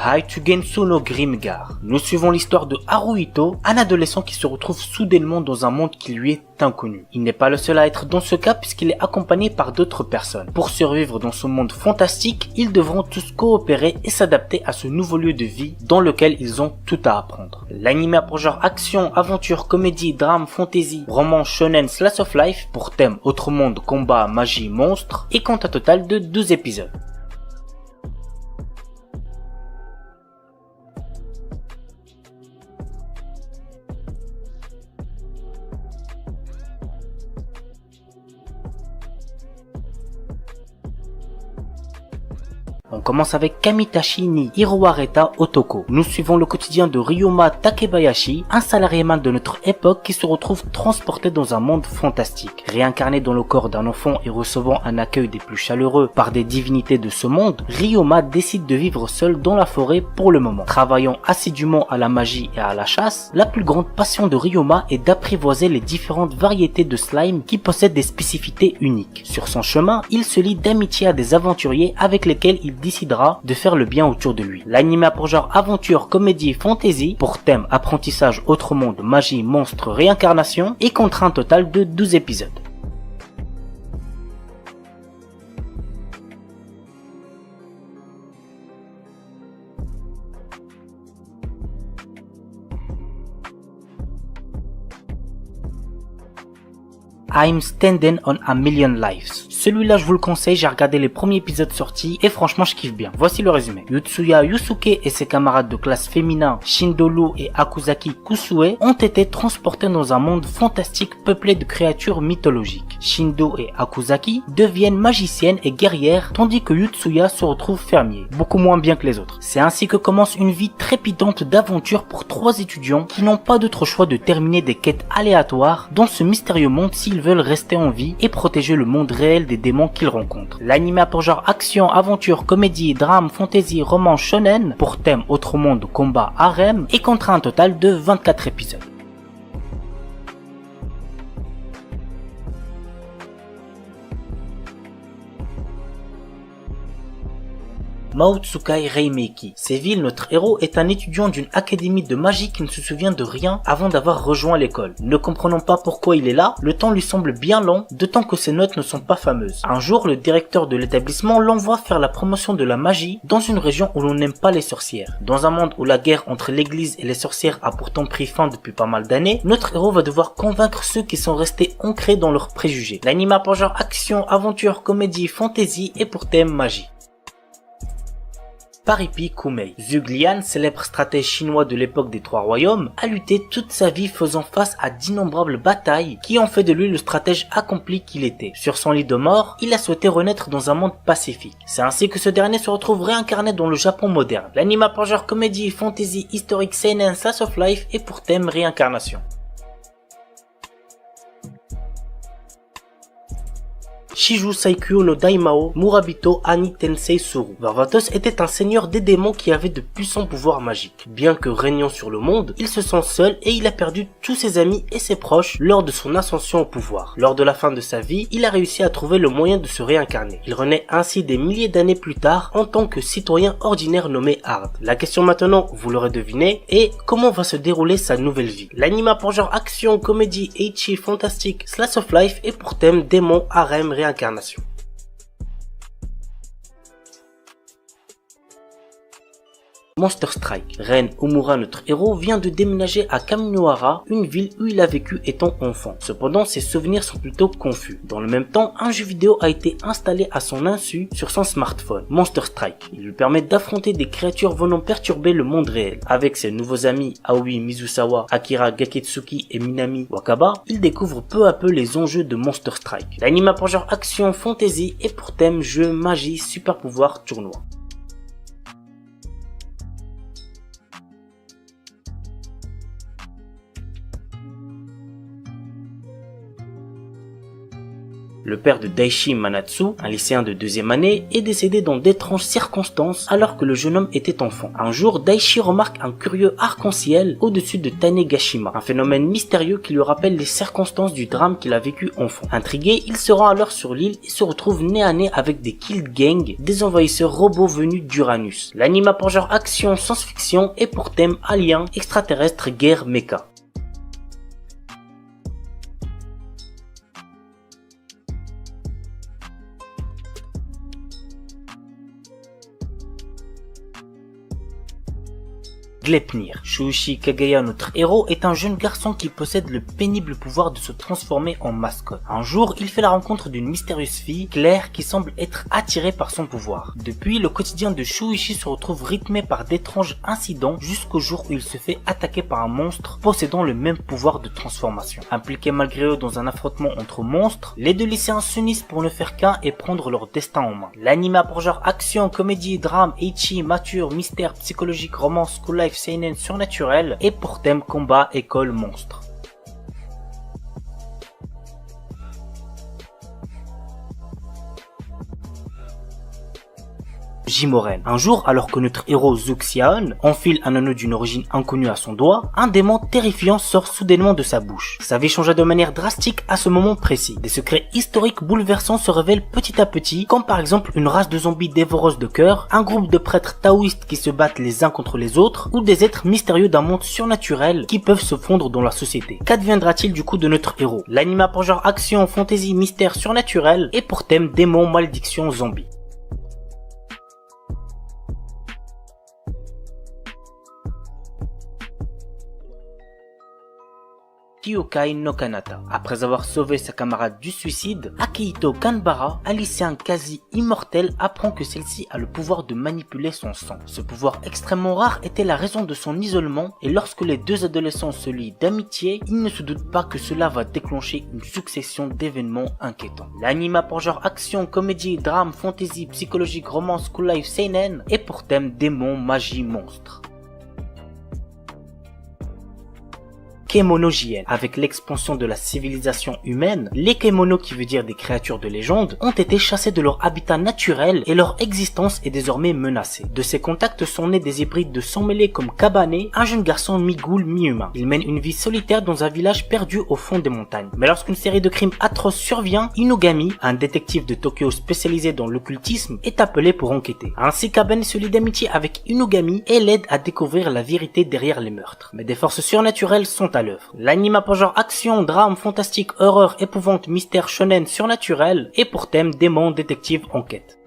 [SPEAKER 2] Haitugensu no Grimgar. Nous suivons l'histoire de Haruhito, un adolescent qui se retrouve soudainement dans un monde qui lui est inconnu. Il n'est pas le seul à être dans ce cas puisqu'il est accompagné par d'autres personnes. Pour survivre dans ce monde fantastique, ils devront tous coopérer et s'adapter à ce nouveau lieu de vie dans lequel ils ont tout à apprendre. L'anime a pour genre action, aventure, comédie, drame, fantasy, roman, shonen, slice of life pour thème autre monde, combat, magie, monstre et compte un total de 12 épisodes. On commence avec Kamitachi ni Hiroareta Otoko. Nous suivons le quotidien de Ryoma Takebayashi, un salariéman de notre époque qui se retrouve transporté dans un monde fantastique. Réincarné dans le corps d'un enfant et recevant un accueil des plus chaleureux par des divinités de ce monde, Ryoma décide de vivre seul dans la forêt pour le moment. Travaillant assidûment à la magie et à la chasse, la plus grande passion de Ryoma est d'apprivoiser les différentes variétés de slime qui possèdent des spécificités uniques. Sur son chemin, il se lie d'amitié à des aventuriers avec lesquels il décidera de faire le bien autour de lui. L'anime a pour genre aventure, comédie, fantasy, pour thème apprentissage, autre monde, magie, monstre, réincarnation et comptera un total de 12 épisodes. I'm Standing on a Million Lives. Celui-là je vous le conseille, j'ai regardé les premiers épisodes sortis et franchement je kiffe bien. Voici le résumé. Yutsuya Yusuke et ses camarades de classe féminin Shindolu et Akuzaki Kusue ont été transportés dans un monde fantastique peuplé de créatures mythologiques. Shindo et Akuzaki deviennent magiciennes et guerrières tandis que Yutsuya se retrouve fermier, beaucoup moins bien que les autres. C'est ainsi que commence une vie trépidante d'aventure pour 3 étudiants qui n'ont pas d'autre choix de terminer des quêtes aléatoires dans ce mystérieux monde s'ils veulent rester en vie et protéger le monde réel des démons qu'ils rencontrent. L'anime a pour genre action, aventure, comédie, drame, fantasy, roman, shonen, pour thème autre monde, combat, harem, et comptera un total de 24 épisodes. Maotsukai Reimeki. Séville, notre héros est un étudiant d'une académie de magie qui ne se souvient de rien avant d'avoir rejoint l'école. Ne comprenant pas pourquoi il est là, le temps lui semble bien long, d'autant que ses notes ne sont pas fameuses. Un jour, le directeur de l'établissement l'envoie faire la promotion de la magie dans une région où l'on n'aime pas les sorcières. Dans un monde où la guerre entre l'église et les sorcières a pourtant pris fin depuis pas mal d'années, notre héros va devoir convaincre ceux qui sont restés ancrés dans leurs préjugés. L'anime a pour genre action, aventure, comédie, fantasy et pour thème magie. Paripi Kumei. Zhuge Liang, célèbre stratège chinois de l'époque des Trois Royaumes, a lutté toute sa vie faisant face à d'innombrables batailles qui ont fait de lui le stratège accompli qu'il était. Sur son lit de mort, il a souhaité renaître dans un monde pacifique. C'est ainsi que ce dernier se retrouve réincarné dans le Japon moderne. L'anime a pour genre comédie, fantasy, historique, seinen, slice of life et pour thème réincarnation. Shiju Saikyo no Daimao Murabito Ani Tensei Suru. Varvatos était un seigneur des démons qui avait de puissants pouvoirs magiques. Bien que régnant sur le monde, il se sent seul et il a perdu tous ses amis et ses proches lors de son ascension au pouvoir. Lors de la fin de sa vie, il a réussi à trouver le moyen de se réincarner. Il renaît ainsi des milliers d'années plus tard en tant que citoyen ordinaire nommé Hard. La question maintenant, vous l'aurez deviné, est comment va se dérouler sa nouvelle vie. L'anime a pour genre action, comédie, ecchi, fantastique, slice of life et pour thème démon, harem, réincarnation. Monster Strike. Ren Omura, notre héros, vient de déménager à Kaminohara, une ville où il a vécu étant enfant. Cependant, ses souvenirs sont plutôt confus. Dans le même temps, un jeu vidéo a été installé à son insu sur son smartphone, Monster Strike. Il lui permet d'affronter des créatures venant perturber le monde réel. Avec ses nouveaux amis Aoi Mizusawa, Akira Gaketsuki et Minami Wakaba, il découvre peu à peu les enjeux de Monster Strike. L'anime a pour genre action, fantasy et pour thème jeu, magie, super pouvoir, tournoi. Le père de Daishi Manatsu, un lycéen de deuxième année, est décédé dans d'étranges circonstances alors que le jeune homme était enfant. Un jour, Daishi remarque un curieux arc-en-ciel au-dessus de Tanegashima, un phénomène mystérieux qui lui rappelle les circonstances du drame qu'il a vécu enfant. Intrigué, il se rend alors sur l'île et se retrouve nez à nez avec des Kill Gang, des envahisseurs robots venus d'Uranus. L'anime a pour genre action, science-fiction et pour thème alien, extraterrestre, guerre, mecha. Gleipnir. Shuichi Kagaya, notre héros, est un jeune garçon qui possède le pénible pouvoir de se transformer en mascotte. Un jour, il fait la rencontre d'une mystérieuse fille, Claire, qui semble être attirée par son pouvoir. Depuis, le quotidien de Shuichi se retrouve rythmé par d'étranges incidents jusqu'au jour où il se fait attaquer par un monstre possédant le même pouvoir de transformation. Impliqués malgré eux dans un affrontement entre monstres, les deux lycéens s'unissent pour ne faire qu'un et prendre leur destin en main. L'anime a pour genre action, comédie, drame, ecchi, mature, mystère, psychologique, romance, school life, seinen, surnaturel et pour thème combat, école, monstre. Jimoren. Un jour, alors que notre héros Zuxian enfile un anneau d'une origine inconnue à son doigt, un démon terrifiant sort soudainement de sa bouche. Sa vie changea de manière drastique à ce moment précis. Des secrets historiques bouleversants se révèlent petit à petit, comme par exemple une race de zombies dévoreuses de cœur, un groupe de prêtres taoïstes qui se battent les uns contre les autres, ou des êtres mystérieux d'un monde surnaturel qui peuvent se fondre dans la société. Qu'adviendra-t-il du coup de notre héros? L'anime a pour genre action, fantasy, mystère, surnaturel et pour thème démon, malédiction, zombie. Kyokai no Kanata. Après avoir sauvé sa camarade du suicide, Akihito Kanbara, un lycéen quasi immortel, apprend que celle-ci a le pouvoir de manipuler son sang. Ce pouvoir extrêmement rare était la raison de son isolement et lorsque les deux adolescents se lient d'amitié, ils ne se doutent pas que cela va déclencher une succession d'événements inquiétants. L'anime a pour genre action, comédie, drame, fantasy, psychologique, romance, school life, seinen et pour thème démon, magie, monstre. Kemono JN. Avec l'expansion de la civilisation humaine, les Kemono, qui veut dire des créatures de légende, ont été chassés de leur habitat naturel et leur existence est désormais menacée. De ces contacts sont nés des hybrides de sang mêlés comme Kabane, un jeune garçon mi-ghoul mi-humain. Il mène une vie solitaire dans un village perdu au fond des montagnes. Mais lorsqu'une série de crimes atroces survient, Inugami, un détective de Tokyo spécialisé dans l'occultisme, est appelé pour enquêter. Ainsi, Kabane se lie d'amitié avec Inugami et l'aide à découvrir la vérité derrière les meurtres. Mais des forces surnaturelles sont à l'œuvre. L'anime a pour genre action, drame, fantastique, horreur, épouvante, mystère, shonen, surnaturel et pour thème démon, détective, enquête.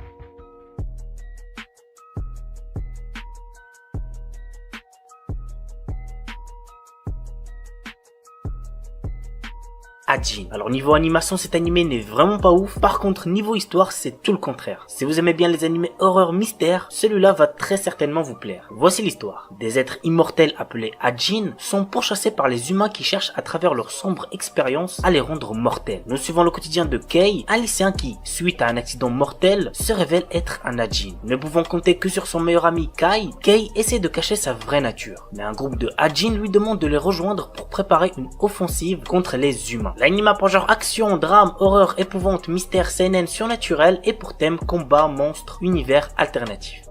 [SPEAKER 2] Ajin. Alors niveau animation, cet animé n'est vraiment pas ouf. Par contre, niveau histoire, c'est tout le contraire. Si vous aimez bien les animés horreur mystère, celui-là va très certainement vous plaire. Voici l'histoire. Des êtres immortels appelés Ajin sont pourchassés par les humains qui cherchent à travers leur sombre expérience à les rendre mortels. Nous suivons le quotidien de Kei, un lycéen qui, suite à un accident mortel, se révèle être un Ajin. Ne pouvant compter que sur son meilleur ami Kai, Kei essaie de cacher sa vraie nature. Mais un groupe de Ajin lui demande de les rejoindre pour préparer une offensive contre les humains. L'anime a pour genre action, drame, horreur, épouvante, mystère, seinen, surnaturel et pour thème combat, monstre, univers alternatif.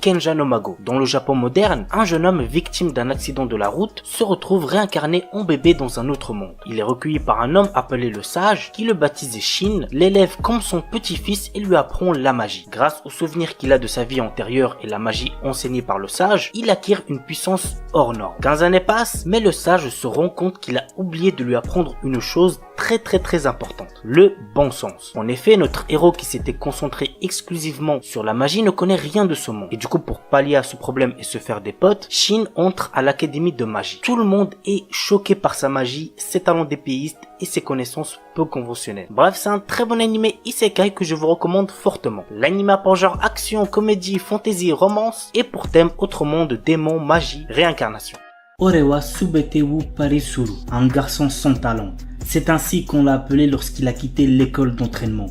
[SPEAKER 2] Kenja no Mago. Dans le Japon moderne, un jeune homme victime d'un accident de la route se retrouve réincarné en bébé dans un autre monde. Il est recueilli par un homme appelé le Sage, qui le baptise Shin, l'élève comme son petit-fils et lui apprend la magie. Grâce aux souvenirs qu'il a de sa vie antérieure et la magie enseignée par le Sage, il acquiert une puissance hors norme. 15 années passent, mais le Sage se rend compte qu'il a oublié de lui apprendre une chose très importante, le bon sens. En effet, notre héros qui s'était concentré exclusivement sur la magie ne connaît rien de ce monde. Et du coup, pour pallier à ce problème et se faire des potes, Shin entre à l'académie de magie. Tout le monde est choqué par sa magie, ses talents d'épéiste et ses connaissances peu conventionnelles. Bref, c'est un très bon animé isekai que je vous recommande fortement. L'anime a pour genre action, comédie, fantasy, romance et pour thème autre monde, démon, magie, réincarnation.
[SPEAKER 1] Orewa Subetewu Parisuru, un garçon sans talent. C'est ainsi qu'on l'a appelé lorsqu'il a quitté l'école d'entraînement.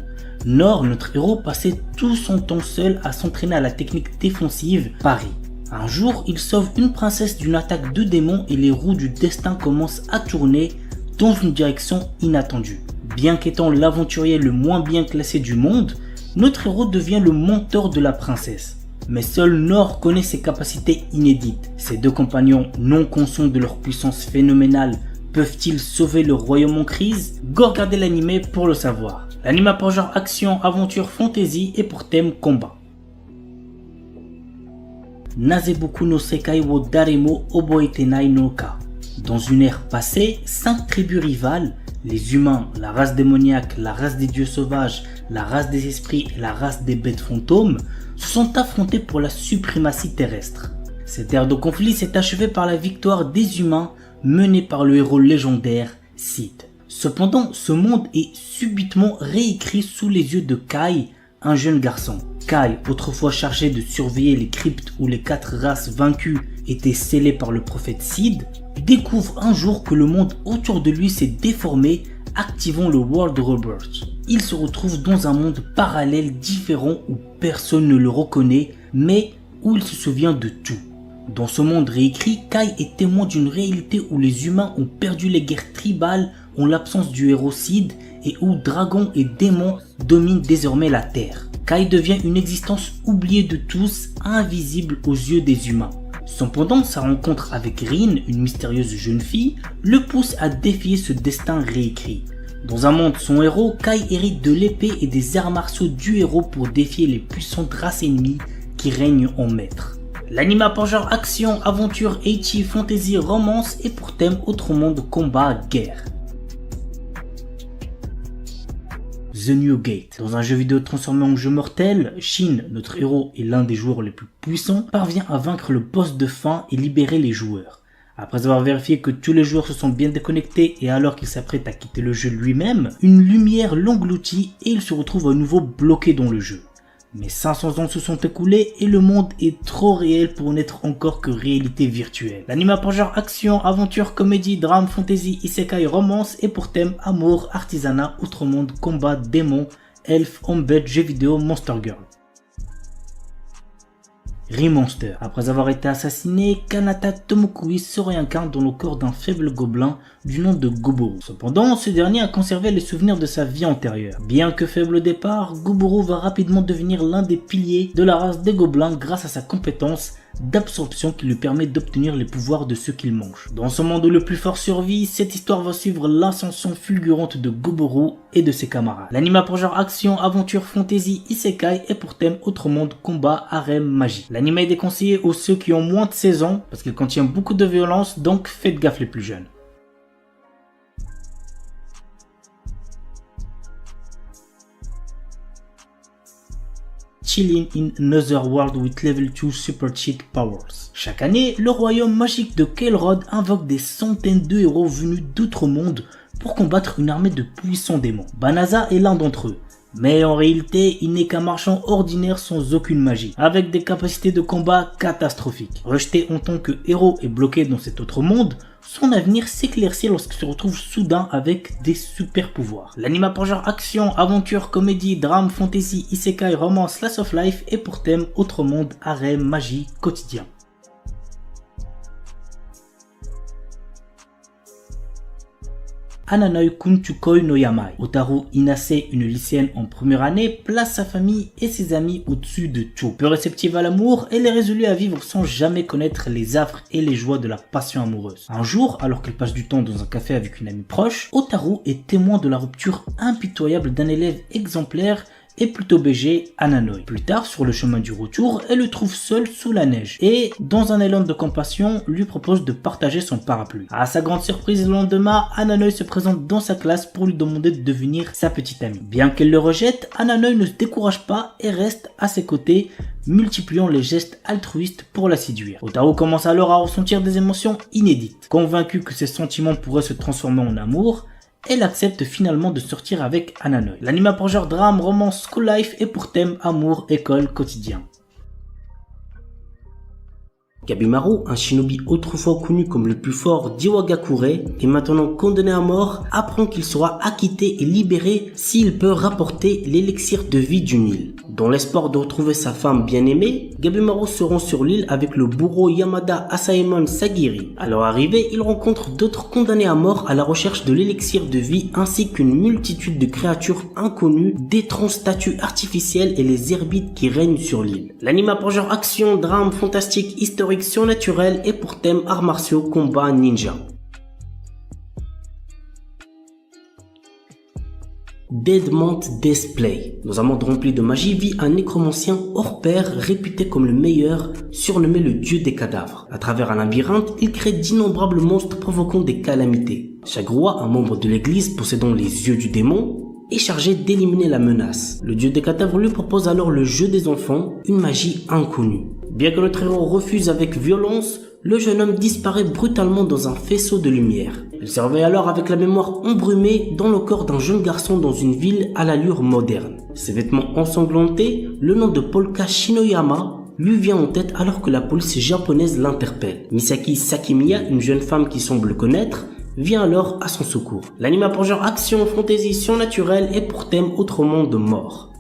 [SPEAKER 1] Nor, notre héros, passait tout son temps seul à s'entraîner à la technique défensive Pari. Un jour, il sauve une princesse d'une attaque de démons et les roues du destin commencent à tourner dans une direction inattendue. Bien qu'étant l'aventurier le moins bien classé du monde, notre héros devient le mentor de la princesse. Mais seul Nor connaît ses capacités inédites. Ses deux compagnons, non conscients de leur puissance phénoménale, peuvent-ils sauver le royaume en crise? Go regarder l'anime pour le savoir. L'anime a pour genre action, aventure, fantasy et pour thème combat. Nazebuku no Sekai wo Daremo Oboetenai no Ka. Dans une ère passée, 5 tribus rivales, les humains, la race démoniaque, la race des dieux sauvages, la race des esprits et la race des bêtes fantômes, se sont affrontés pour la suprématie terrestre. Cette ère de conflit s'est achevée par la victoire des humains menée par le héros légendaire Sid. Cependant, ce monde est subitement réécrit sous les yeux de Kai, un jeune garçon. Kai, autrefois chargé de surveiller les cryptes où les 4 races vaincues étaient scellées par le prophète Sid, découvre un jour que le monde autour de lui s'est déformé, activant le World Rebirth. Il se retrouve dans un monde parallèle différent où personne ne le reconnaît, mais où il se souvient de tout. Dans ce monde réécrit, Kai est témoin d'une réalité où les humains ont perdu les guerres tribales en l'absence du héros Sid et où dragons et démons dominent désormais la Terre. Kai devient une existence oubliée de tous, invisible aux yeux des humains. Cependant, sa rencontre avec Rin, une mystérieuse jeune fille, le pousse à défier ce destin réécrit. Dans un monde sans héros, Kai hérite de l'épée et des arts martiaux du héros pour défier les puissantes races ennemies qui règnent en maître. L'anime a pour genre action, aventure, ecchi, fantasy, romance et pour thème autre monde, combat, guerre. The New Gate. Dans un jeu vidéo transformé en jeu mortel, Shin, notre héros et l'un des joueurs les plus puissants, parvient à vaincre le boss de fin et libérer les joueurs. Après avoir vérifié que tous les joueurs se sont bien déconnectés et alors qu'il s'apprête à quitter le jeu lui-même, une lumière l'engloutit et il se retrouve à nouveau bloqué dans le jeu. Mais 500 ans se sont écoulés et le monde est trop réel pour n'être encore que réalité virtuelle. L'anime a pour genre action, aventure, comédie, drame, fantasy, isekai, romance et pour thème amour, artisanat, outre monde, combat, démon, elfe, embed, jeux vidéo, monster girl. Remonster. Après avoir été assassiné, Kanata Tomokui se réincarne dans le corps d'un faible gobelin du nom de Goboro. Cependant, ce dernier a conservé les souvenirs de sa vie antérieure. Bien que faible au départ, Goboro va rapidement devenir l'un des piliers de la race des gobelins grâce à sa compétence d'absorption qui lui permet d'obtenir les pouvoirs de ceux qu'il mange. Dans ce monde où le plus fort survit, cette histoire va suivre l'ascension fulgurante de Goboro et de ses camarades. L'anime a pour genre action, aventure, fantasy, isekai et pour thème autre monde, combat, harem, magie. L'anime est déconseillé aux ceux qui ont moins de 16 ans parce qu'il contient beaucoup de violence, donc faites gaffe les plus jeunes. Chilling in Another World with Level 2 Super Cheat Powers. Chaque année, le royaume magique de Kael'Rod invoque des centaines de héros venus d'autres mondes pour combattre une armée de puissants démons. Banaza est l'un d'entre eux. Mais en réalité, il n'est qu'un marchand ordinaire sans aucune magie, avec des capacités de combat catastrophiques. Rejeté en tant que héros et bloqué dans cet autre monde, son avenir s'éclaircit lorsqu'il se retrouve soudain avec des super pouvoirs. L'anime a pour genre action, aventure, comédie, drame, fantasy, isekai, romance, slice of life et pour thème autre monde, harem, magie, quotidien. Ananoi Kunchukoi no Yamai. Otaru Inase, une lycéenne en première année, place sa famille et ses amis au-dessus de tout. Peu réceptive à l'amour, elle est résolue à vivre sans jamais connaître les affres et les joies de la passion amoureuse. Un jour, alors qu'elle passe du temps dans un café avec une amie proche, Otaru est témoin de la rupture impitoyable d'un élève exemplaire et plutôt BG, Ananoi. Plus tard, sur le chemin du retour, elle le trouve seul sous la neige et, dans un élan de compassion, lui propose de partager son parapluie. À sa grande surprise, le lendemain, Ananoi se présente dans sa classe pour lui demander de devenir sa petite amie. Bien qu'elle le rejette, Ananoi ne se décourage pas et reste à ses côtés, multipliant les gestes altruistes pour la séduire. Otaru commence alors à ressentir des émotions inédites. Convaincue que ses sentiments pourraient se transformer en amour, elle accepte finalement de sortir avec Ananoi. L'anime a pour genre drame, romance, school life et pour thème amour, école, quotidien. Gabimaru, un shinobi autrefois connu comme le plus fort d'Iwagakure et maintenant condamné à mort, apprend qu'il sera acquitté et libéré s'il peut rapporter l'élixir de vie d'une île. Dans l'espoir de retrouver sa femme bien-aimée, Gabimaru se rend sur l'île avec le bourreau Yamada Asaemon Sagiri. À leur arrivée, il rencontre d'autres condamnés à mort à la recherche de l'élixir de vie ainsi qu'une multitude de créatures inconnues, d'étranges statues artificielles et les herbites qui règnent sur l'île. L'anime a pour genre action, drame, fantastique, historique, surnaturel et pour thème arts martiaux, combat, ninja. Deadmont Display. Dans un monde rempli de magie vit un nécromancien hors pair réputé comme le meilleur, surnommé le dieu des cadavres. À travers un labyrinthe, il crée d'innombrables monstres provoquant des calamités. Chaque roi, un membre de l'église possédant les yeux du démon, est chargé d'éliminer la menace. Le dieu des cadavres lui propose alors le jeu des enfants, une magie inconnue. Bien que notre héros refuse avec violence, le jeune homme disparaît brutalement dans un faisceau de lumière. Il se réveille alors avec la mémoire embrumée dans le corps d'un jeune garçon dans une ville à l'allure moderne. Ses vêtements ensanglantés, le nom de Polka Shinoyama lui vient en tête alors que la police japonaise l'interpelle. Misaki Sakimiya, une jeune femme qui semble le connaître, vient alors à son secours. L'anime a pour genre action, fantasy, surnaturel et pour thème autre monde de mort.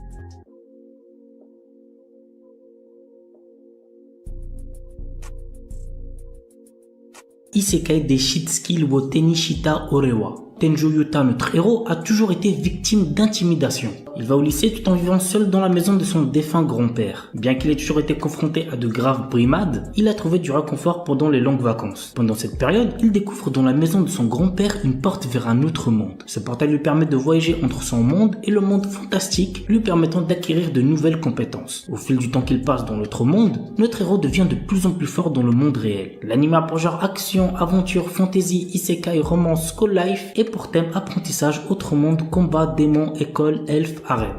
[SPEAKER 1] Isekai des Shitsuki wo Tenishita Orewa. Tenjo Yuta, notre héros, a toujours été victime d'intimidation. Il va au lycée tout en vivant seul dans la maison de son défunt grand-père. Bien qu'il ait toujours été confronté à de graves brimades, il a trouvé du réconfort pendant les longues vacances. Pendant cette période, il découvre dans la maison de son grand-père une porte vers un autre monde. Ce portail lui permet de voyager entre son monde et le monde fantastique, lui permettant d'acquérir de nouvelles compétences. Au fil du temps qu'il passe dans l'autre monde, notre héros devient de plus en plus fort dans le monde réel. L'anime a pour genre action, aventure, fantasy, isekai, romance, school life et pour thème apprentissage, autre monde, combat, démon, école, elfe, harem.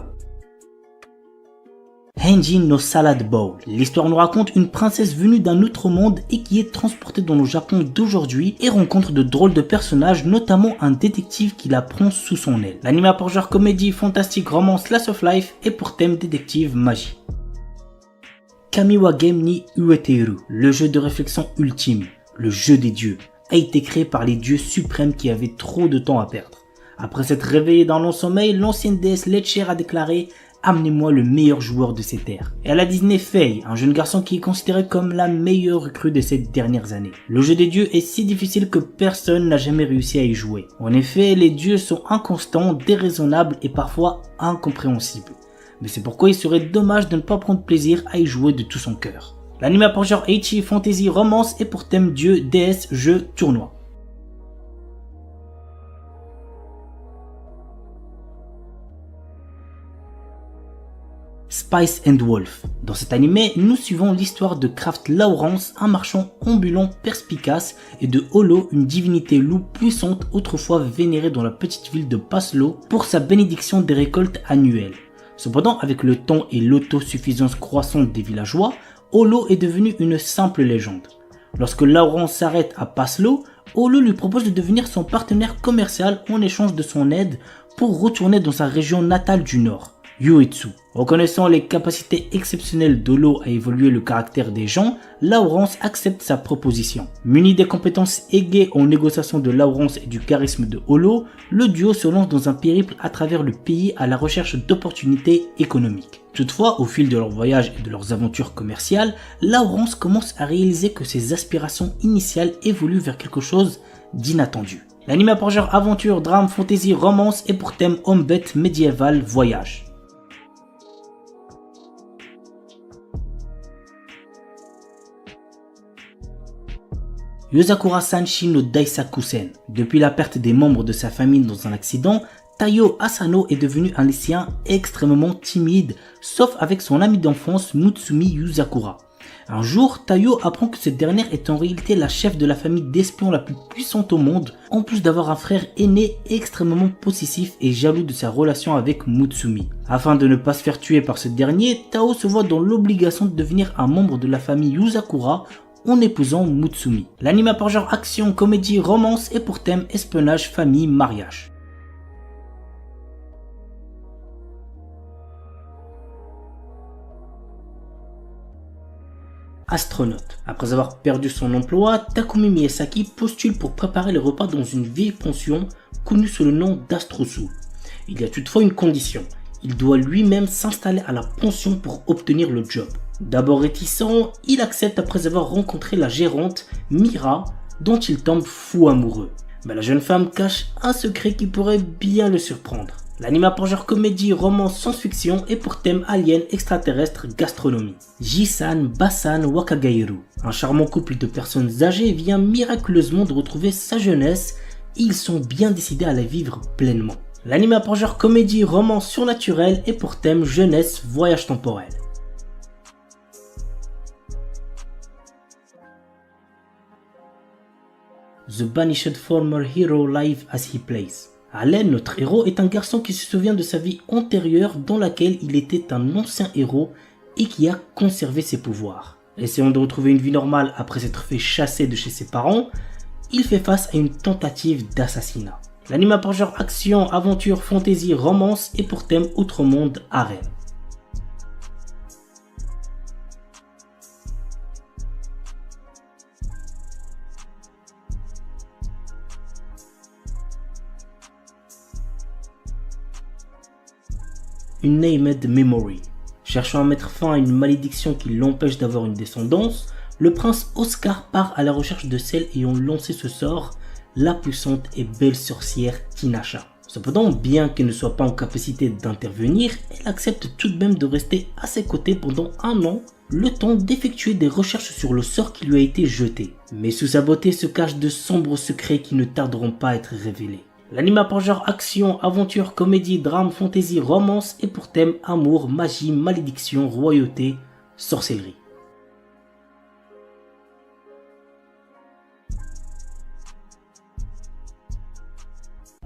[SPEAKER 1] Henjin no Salad Bowl. L'histoire nous raconte une princesse venue d'un autre monde et qui est transportée dans le Japon d'aujourd'hui et rencontre de drôles de personnages, notamment un détective qui la prend sous son aile. L'anime a pour genre comédie, fantastique, romance, slice of life et pour thème détective, magie. Kamiwa Game ni Ueteru, le jeu de réflexion ultime, le jeu des dieux, a été créé par les dieux suprêmes qui avaient trop de temps à perdre. Après s'être réveillé dans long sommeil, l'ancienne déesse Letcher a déclaré « amenez-moi le meilleur joueur de ces terres. Et à la Disney, Faye, un jeune garçon qui est considéré comme la meilleure recrue de ces dernières années. Le jeu des dieux est si difficile que personne n'a jamais réussi à y jouer. En effet, les dieux sont inconstants, déraisonnables et parfois incompréhensibles. Mais c'est pourquoi il serait dommage de ne pas prendre plaisir à y jouer de tout son cœur. L'anime a pour genre ecchi, fantasy, romance et pour thème dieu, déesse, jeu, tournoi. Spice and Wolf. Dans cet animé, nous suivons l'histoire de Kraft Lawrence, un marchand ambulant perspicace, et de Holo, une divinité loup puissante autrefois vénérée dans la petite ville de Paslo pour sa bénédiction des récoltes annuelles. Cependant, avec le temps et l'autosuffisance croissante des villageois, Holo est devenu une simple légende. Lorsque Lawrence s'arrête à Paslo, Holo lui propose de devenir son partenaire commercial en échange de son aide pour retourner dans sa région natale du nord, Uetsu. Reconnaissant les capacités exceptionnelles d'Holo à évoluer le caractère des gens, Lawrence accepte sa proposition. Muni des compétences aiguës en négociation de Lawrence et du charisme de Holo, le duo se lance dans un périple à travers le pays à la recherche d'opportunités économiques. Toutefois, au fil de leur voyage et de leurs aventures commerciales, Lawrence commence à réaliser que ses aspirations initiales évoluent vers quelque chose d'inattendu. L'anime a pour genre aventure, drame, fantasy, romance et pour thème homme-bête médiéval, voyage. Yozakura Sanshi no Daisakusen. Depuis la perte des membres de sa famille dans un accident, Taiyo Asano est devenu un lycéen extrêmement timide, sauf avec son ami d'enfance Mutsumi Yuzakura. Un jour, Taiyo apprend que cette dernière est en réalité la chef de la famille d'espions la plus puissante au monde, en plus d'avoir un frère aîné extrêmement possessif et jaloux de sa relation avec Mutsumi. Afin de ne pas se faire tuer par ce dernier, Tao se voit dans l'obligation de devenir un membre de la famille Yuzakura en épousant Mutsumi. L'anime a pour genre action, comédie, romance et pour thème espionnage, famille, mariage. Astronaute. Après avoir perdu son emploi, Takumi Miyazaki postule pour préparer les repas dans une vieille pension connue sous le nom d'Astrosu. Il y a toutefois une condition. Il doit lui-même s'installer à la pension pour obtenir le job. D'abord réticent, il accepte après avoir rencontré la gérante, Mira, dont il tombe fou amoureux. Mais la jeune femme cache un secret qui pourrait bien le surprendre. L'anime a pour genre comédie, romance, science-fiction et pour thème alien, extraterrestre, gastronomie. Jisan, Basan, Wakagairu. Un charmant couple de personnes âgées vient miraculeusement de retrouver sa jeunesse et ils sont bien décidés à la vivre pleinement. L'anime a pour genre comédie, romance surnaturelle et pour thème jeunesse, voyage temporel. The Banished Former Hero Live as He Plays. Allen, notre héros, est un garçon qui se souvient de sa vie antérieure dans laquelle il était un ancien héros et qui a conservé ses pouvoirs. Essayant de retrouver une vie normale après s'être fait chasser de chez ses parents, il fait face à une tentative d'assassinat. L'anime a pour genre action, aventure, fantasy, romance et pour thème outre-monde, harem. Une Named Memory. Cherchant à mettre fin à une malédiction qui l'empêche d'avoir une descendance, le prince Oscar part à la recherche de celle ayant lancé ce sort, la puissante et belle sorcière Tinasha. Cependant, bien qu'elle ne soit pas en capacité d'intervenir, elle accepte tout de même de rester à ses côtés pendant un an, le temps d'effectuer des recherches sur le sort qui lui a été jeté. Mais sous sa beauté se cachent de sombres secrets qui ne tarderont pas à être révélés. L'anime a pour genre action, aventure, comédie, drame, fantasy, romance et pour thème amour, magie, malédiction, royauté, sorcellerie.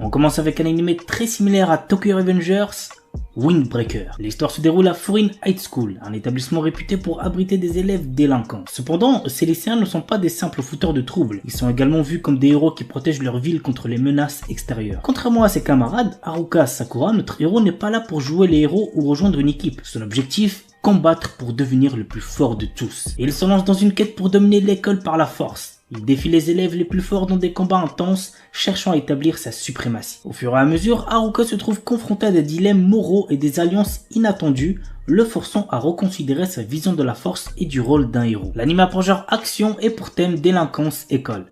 [SPEAKER 1] On commence avec un anime très similaire à Tokyo Revengers, Windbreaker. L'histoire se déroule à Furin High School, un établissement réputé pour abriter des élèves délinquants. Cependant, ces lycéens ne sont pas des simples fouteurs de troubles. Ils sont également vus comme des héros qui protègent leur ville contre les menaces extérieures. Contrairement à ses camarades, Haruka Sakura, notre héros n'est pas là pour jouer les héros ou rejoindre une équipe. Son objectif, combattre pour devenir le plus fort de tous. Et il se lance dans une quête pour dominer l'école par la force. Il défie les élèves les plus forts dans des combats intenses, cherchant à établir sa suprématie. Au fur et à mesure, Haruka se trouve confronté à des dilemmes moraux et des alliances inattendues, le forçant à reconsidérer sa vision de la force et du rôle d'un héros. L'anime a pour genre action et pour thème délinquance école.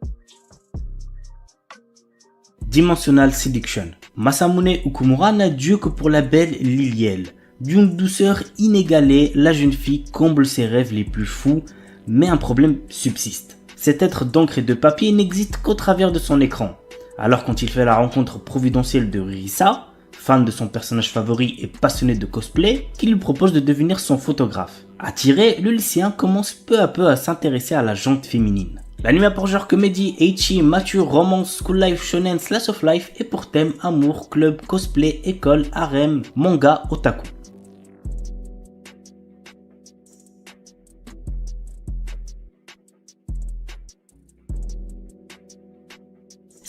[SPEAKER 1] Dimensional Seduction. Masamune Okumura n'a Dieu que pour la belle Liliel. D'une douceur inégalée, la jeune fille comble ses rêves les plus fous, mais un problème subsiste. Cet être d'encre et de papier n'existe qu'au travers de son écran. Alors quand il fait la rencontre providentielle de Risa, fan de son personnage favori et passionné de cosplay, qui lui propose de devenir son photographe. Attiré, le lycéen commence peu à peu à s'intéresser à la jante féminine. L'anime a pour genre comédie, ecchi, mature, romance, school life, shonen, slash of life et pour thème amour, club, cosplay, école, harem, manga, otaku.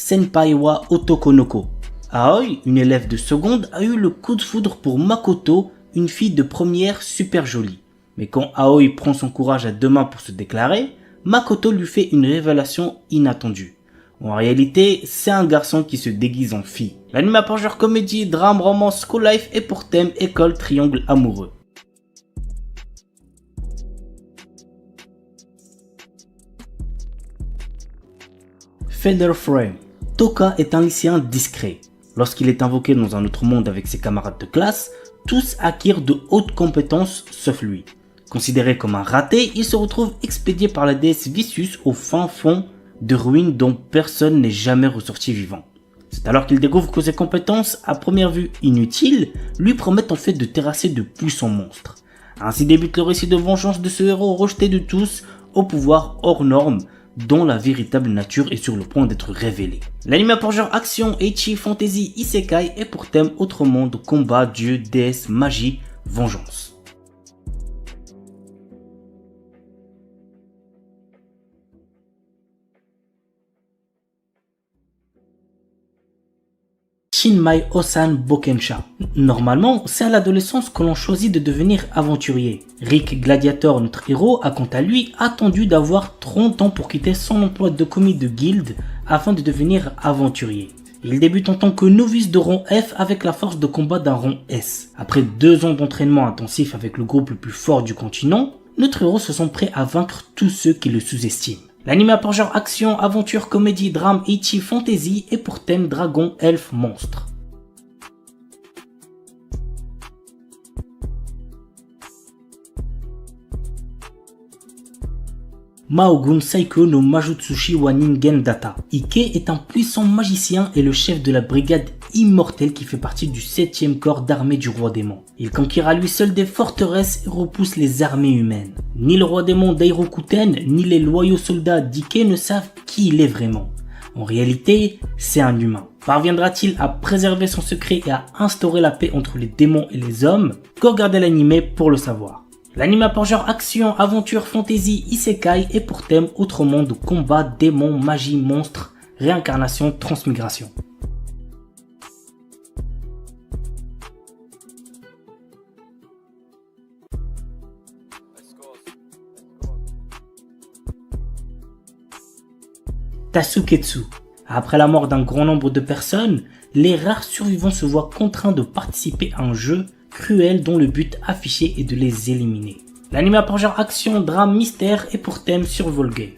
[SPEAKER 1] Senpai wa Otokonoko. Aoi, une élève de seconde, a eu le coup de foudre pour Makoto, une fille de première super jolie. Mais quand Aoi prend son courage à deux mains pour se déclarer, Makoto lui fait une révélation inattendue. En réalité, c'est un garçon qui se déguise en fille. L'anime a pour genre comédie, drame, romance, school life et pour thème école, triangle amoureux. Feather Frame. Toka est un lycéen discret. Lorsqu'il est invoqué dans un autre monde avec ses camarades de classe, tous acquièrent de hautes compétences sauf lui. Considéré comme un raté, il se retrouve expédié par la déesse Vicious au fin fond de ruines dont personne n'est jamais ressorti vivant. C'est alors qu'il découvre que ses compétences, à première vue inutiles, lui promettent en fait de terrasser de puissants monstres. Ainsi débute le récit de vengeance de ce héros rejeté de tous, au pouvoir hors norme, dont la véritable nature est sur le point d'être révélée. L'anime a pour genre action, ecchi, fantasy, isekai et pour thème autre monde, combat, dieu, déesse, magie, vengeance. Shinmai Osan Bokensha. Normalement, c'est à l'adolescence que l'on choisit de devenir aventurier. Rick Gladiator, notre héros, a quant à lui attendu d'avoir 30 ans pour quitter son emploi de commis de guilde afin de devenir aventurier. Il débute en tant que novice de rang F avec la force de combat d'un rang S. Après 2 ans d'entraînement intensif avec le groupe le plus fort du continent, notre héros se sent prêt à vaincre tous ceux qui le sous-estiment. L'anime a pour genre action, aventure, comédie, drame, ecchi, fantasy et pour thème dragon, elfe, monstre. Maogun Saiko no Majutsushi wa Ningen Data. Ike est un puissant magicien et le chef de la brigade immortelle qui fait partie du 7e corps d'armée du roi démon. Il conquiert à lui seul des forteresses et repousse les armées humaines. Ni le roi démon Dairokuten, ni les loyaux soldats d'Ike ne savent qui il est vraiment. En réalité, c'est un humain. Parviendra-t-il à préserver son secret et à instaurer la paix entre les démons et les hommes? Qu'au regarder l'anime pour le savoir. L'anime a pour genre action, aventure, fantasy, isekai et pour thème autre monde, combat, démons, magie, monstres, réincarnation, transmigration. Tasuketsu. Après la mort d'un grand nombre de personnes, les rares survivants se voient contraints de participer à un jeu cruel dont le but affiché est de les éliminer. L'anime a pour genre action, drame, mystère et pour thème survival game.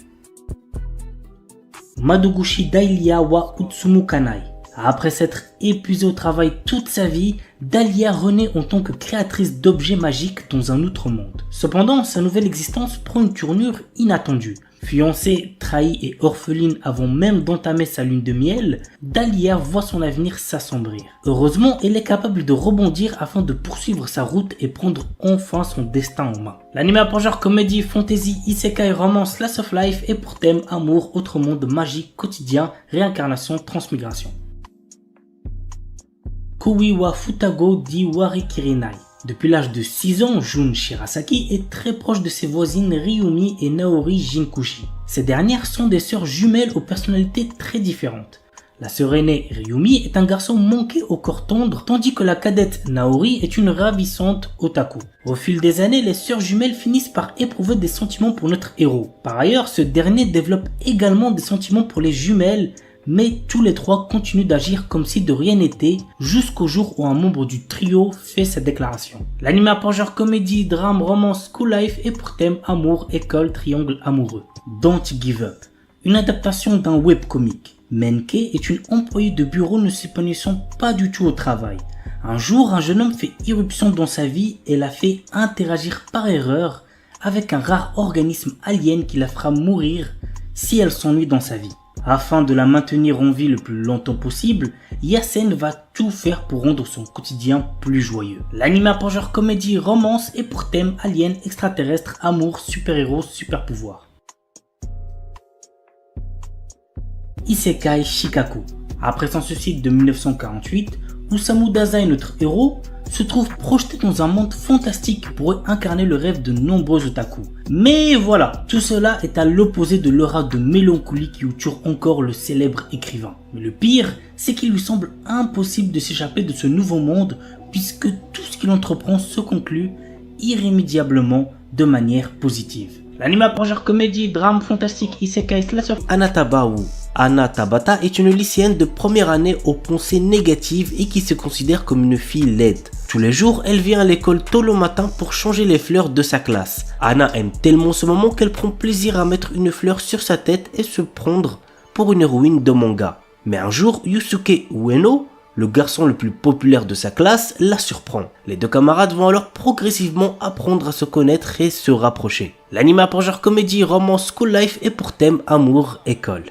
[SPEAKER 1] Madoguchi Dahlia wa Utsumu Kanai. Après s'être épuisée au travail toute sa vie, Dahlia renaît en tant que créatrice d'objets magiques dans un autre monde. Cependant, sa nouvelle existence prend une tournure inattendue. Fiancée, trahie et orpheline avant même d'entamer sa lune de miel, Dahlia voit son avenir s'assombrir. Heureusement, elle est capable de rebondir afin de poursuivre sa route et prendre enfin son destin en main. L'anime a pour genre comédie, fantasy, isekai, romance, slice of life et pour thème amour, autre monde, magie, quotidien, réincarnation, transmigration. Kui wa Futago di Warikirinai. Depuis l'âge de 6 ans, Jun Shirasaki est très proche de ses voisines Ryumi et Naori Jinkushi. Ces dernières sont des sœurs jumelles aux personnalités très différentes. La sœur aînée, Ryumi, est un garçon manqué au corps tendre, tandis que la cadette, Naori, est une ravissante otaku. Au fil des années, les sœurs jumelles finissent par éprouver des sentiments pour notre héros. Par ailleurs, ce dernier développe également des sentiments pour les jumelles, mais tous les trois continuent d'agir comme si de rien n'était, jusqu'au jour où un membre du trio fait sa déclaration. L'anime a pour genre comédie, drame, romance, school life et pour thème amour, école, triangle amoureux. Don't Give Up, une adaptation d'un webcomic. Menke est une employée de bureau ne s'épanouissant pas du tout au travail. Un jour, un jeune homme fait irruption dans sa vie et la fait interagir par erreur avec un rare organisme alien qui la fera mourir si elle s'ennuie dans sa vie. Afin de la maintenir en vie le plus longtemps possible, Yasen va tout faire pour rendre son quotidien plus joyeux. L'anime a pour genre comédie, romance et pour thème alien, extraterrestre, amour, super-héros, super-pouvoir. Isekai Shikaku. Après son suicide de 1948, Osamu Dazai, notre héros, se trouve projeté dans un monde fantastique pour incarner le rêve de nombreux otaku. Mais voilà, tout cela est à l'opposé de l'aura de mélancolie qui entoure encore le célèbre écrivain. Mais le pire, c'est qu'il lui semble impossible de s'échapper de ce nouveau monde puisque tout ce qu'il entreprend se conclut irrémédiablement de manière positive. L'anime a pour genre comédie, drame, fantastique, isekai, slasher.
[SPEAKER 3] Anatabao. Anna Tabata est une lycéenne de première année aux pensées négatives et qui se considère comme une fille laide. Tous les jours, elle vient à l'école tôt le matin pour changer les fleurs de sa classe. Anna aime tellement ce moment qu'elle prend plaisir à mettre une fleur sur sa tête et se prendre pour une héroïne de manga. Mais un jour, Yusuke Ueno, le garçon le plus populaire de sa classe, la surprend. Les deux camarades vont alors progressivement apprendre à se connaître et se rapprocher. L'anime a pour genre comédie, romance, school life et pour thème amour, école.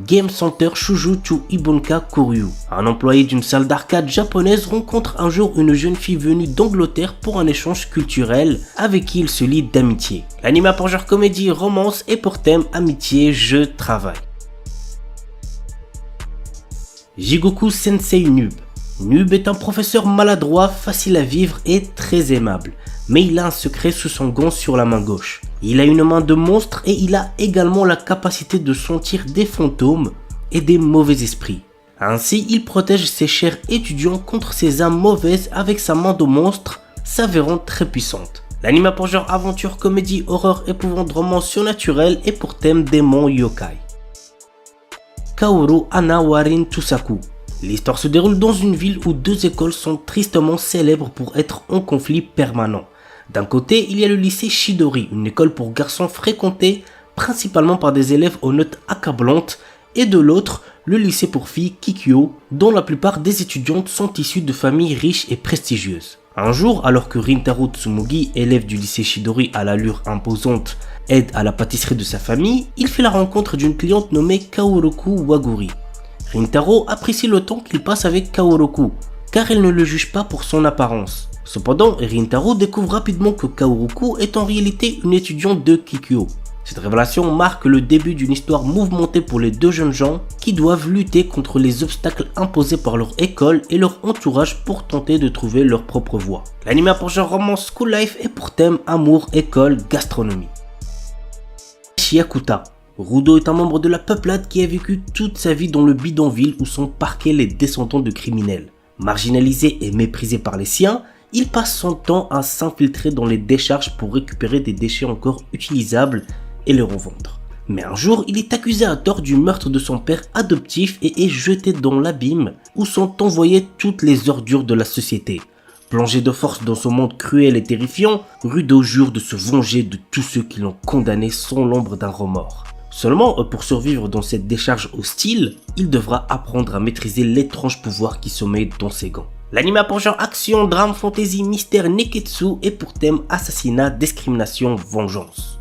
[SPEAKER 3] Game Center Shujuchu Ibunka Kuryu. Un employé d'une salle d'arcade japonaise rencontre un jour une jeune fille venue d'Angleterre pour un échange culturel avec qui il se lie d'amitié. L'anime a pour genre comédie, romance et pour thème amitié, jeu, travail. Jigoku Sensei Nub. Nub est un professeur maladroit, facile à vivre et très aimable. Mais il a un secret sous son gant sur la main gauche. Il a une main de monstre et il a également la capacité de sentir des fantômes et des mauvais esprits. Ainsi, il protège ses chers étudiants contre ces âmes mauvaises avec sa main de monstre, s'avérant très puissante. L'anime a pour genre aventure, comédie, horreur, épouvante, romance surnaturelle et pour thème démon yokai. Kaoru Ana Warin Tusaku. L'histoire se déroule dans une ville où deux écoles sont tristement célèbres pour être en conflit permanent. D'un côté, il y a le lycée Shidori, une école pour garçons fréquentée principalement par des élèves aux notes accablantes, et de l'autre, le lycée pour filles Kikyo, dont la plupart des étudiantes sont issues de familles riches et prestigieuses. Un jour, alors que Rintaro Tsumugi, élève du lycée Shidori à l'allure imposante, aide à la pâtisserie de sa famille, il fait la rencontre d'une cliente nommée Kaoruku Waguri. Rintaro apprécie le temps qu'il passe avec Kaoruku, car elle ne le juge pas pour son apparence. Cependant, Rintaro découvre rapidement que Kaoruku est en réalité une étudiante de Kikyo. Cette révélation marque le début d'une histoire mouvementée pour les deux jeunes gens qui doivent lutter contre les obstacles imposés par leur école et leur entourage pour tenter de trouver leur propre voie. L'anime a pour genre romance, school life et pour thème amour, école, gastronomie. Shiakuta. Rudo est un membre de la peuplade qui a vécu toute sa vie dans le bidonville où sont parqués les descendants de criminels. Marginalisé et méprisé par les siens, il passe son temps à s'infiltrer dans les décharges pour récupérer des déchets encore utilisables et les revendre. Mais un jour, il est accusé à tort du meurtre de son père adoptif et est jeté dans l'abîme où sont envoyées toutes les ordures de la société. Plongé de force dans ce monde cruel et terrifiant, Rudo jure de se venger de tous ceux qui l'ont condamné sans l'ombre d'un remords. Seulement, pour survivre dans cette décharge hostile, il devra apprendre à maîtriser l'étrange pouvoir qui sommeille dans ses gants. L'anime a pour genre action, drame, fantasy, mystère, neketsu et pour thème assassinat, discrimination, vengeance.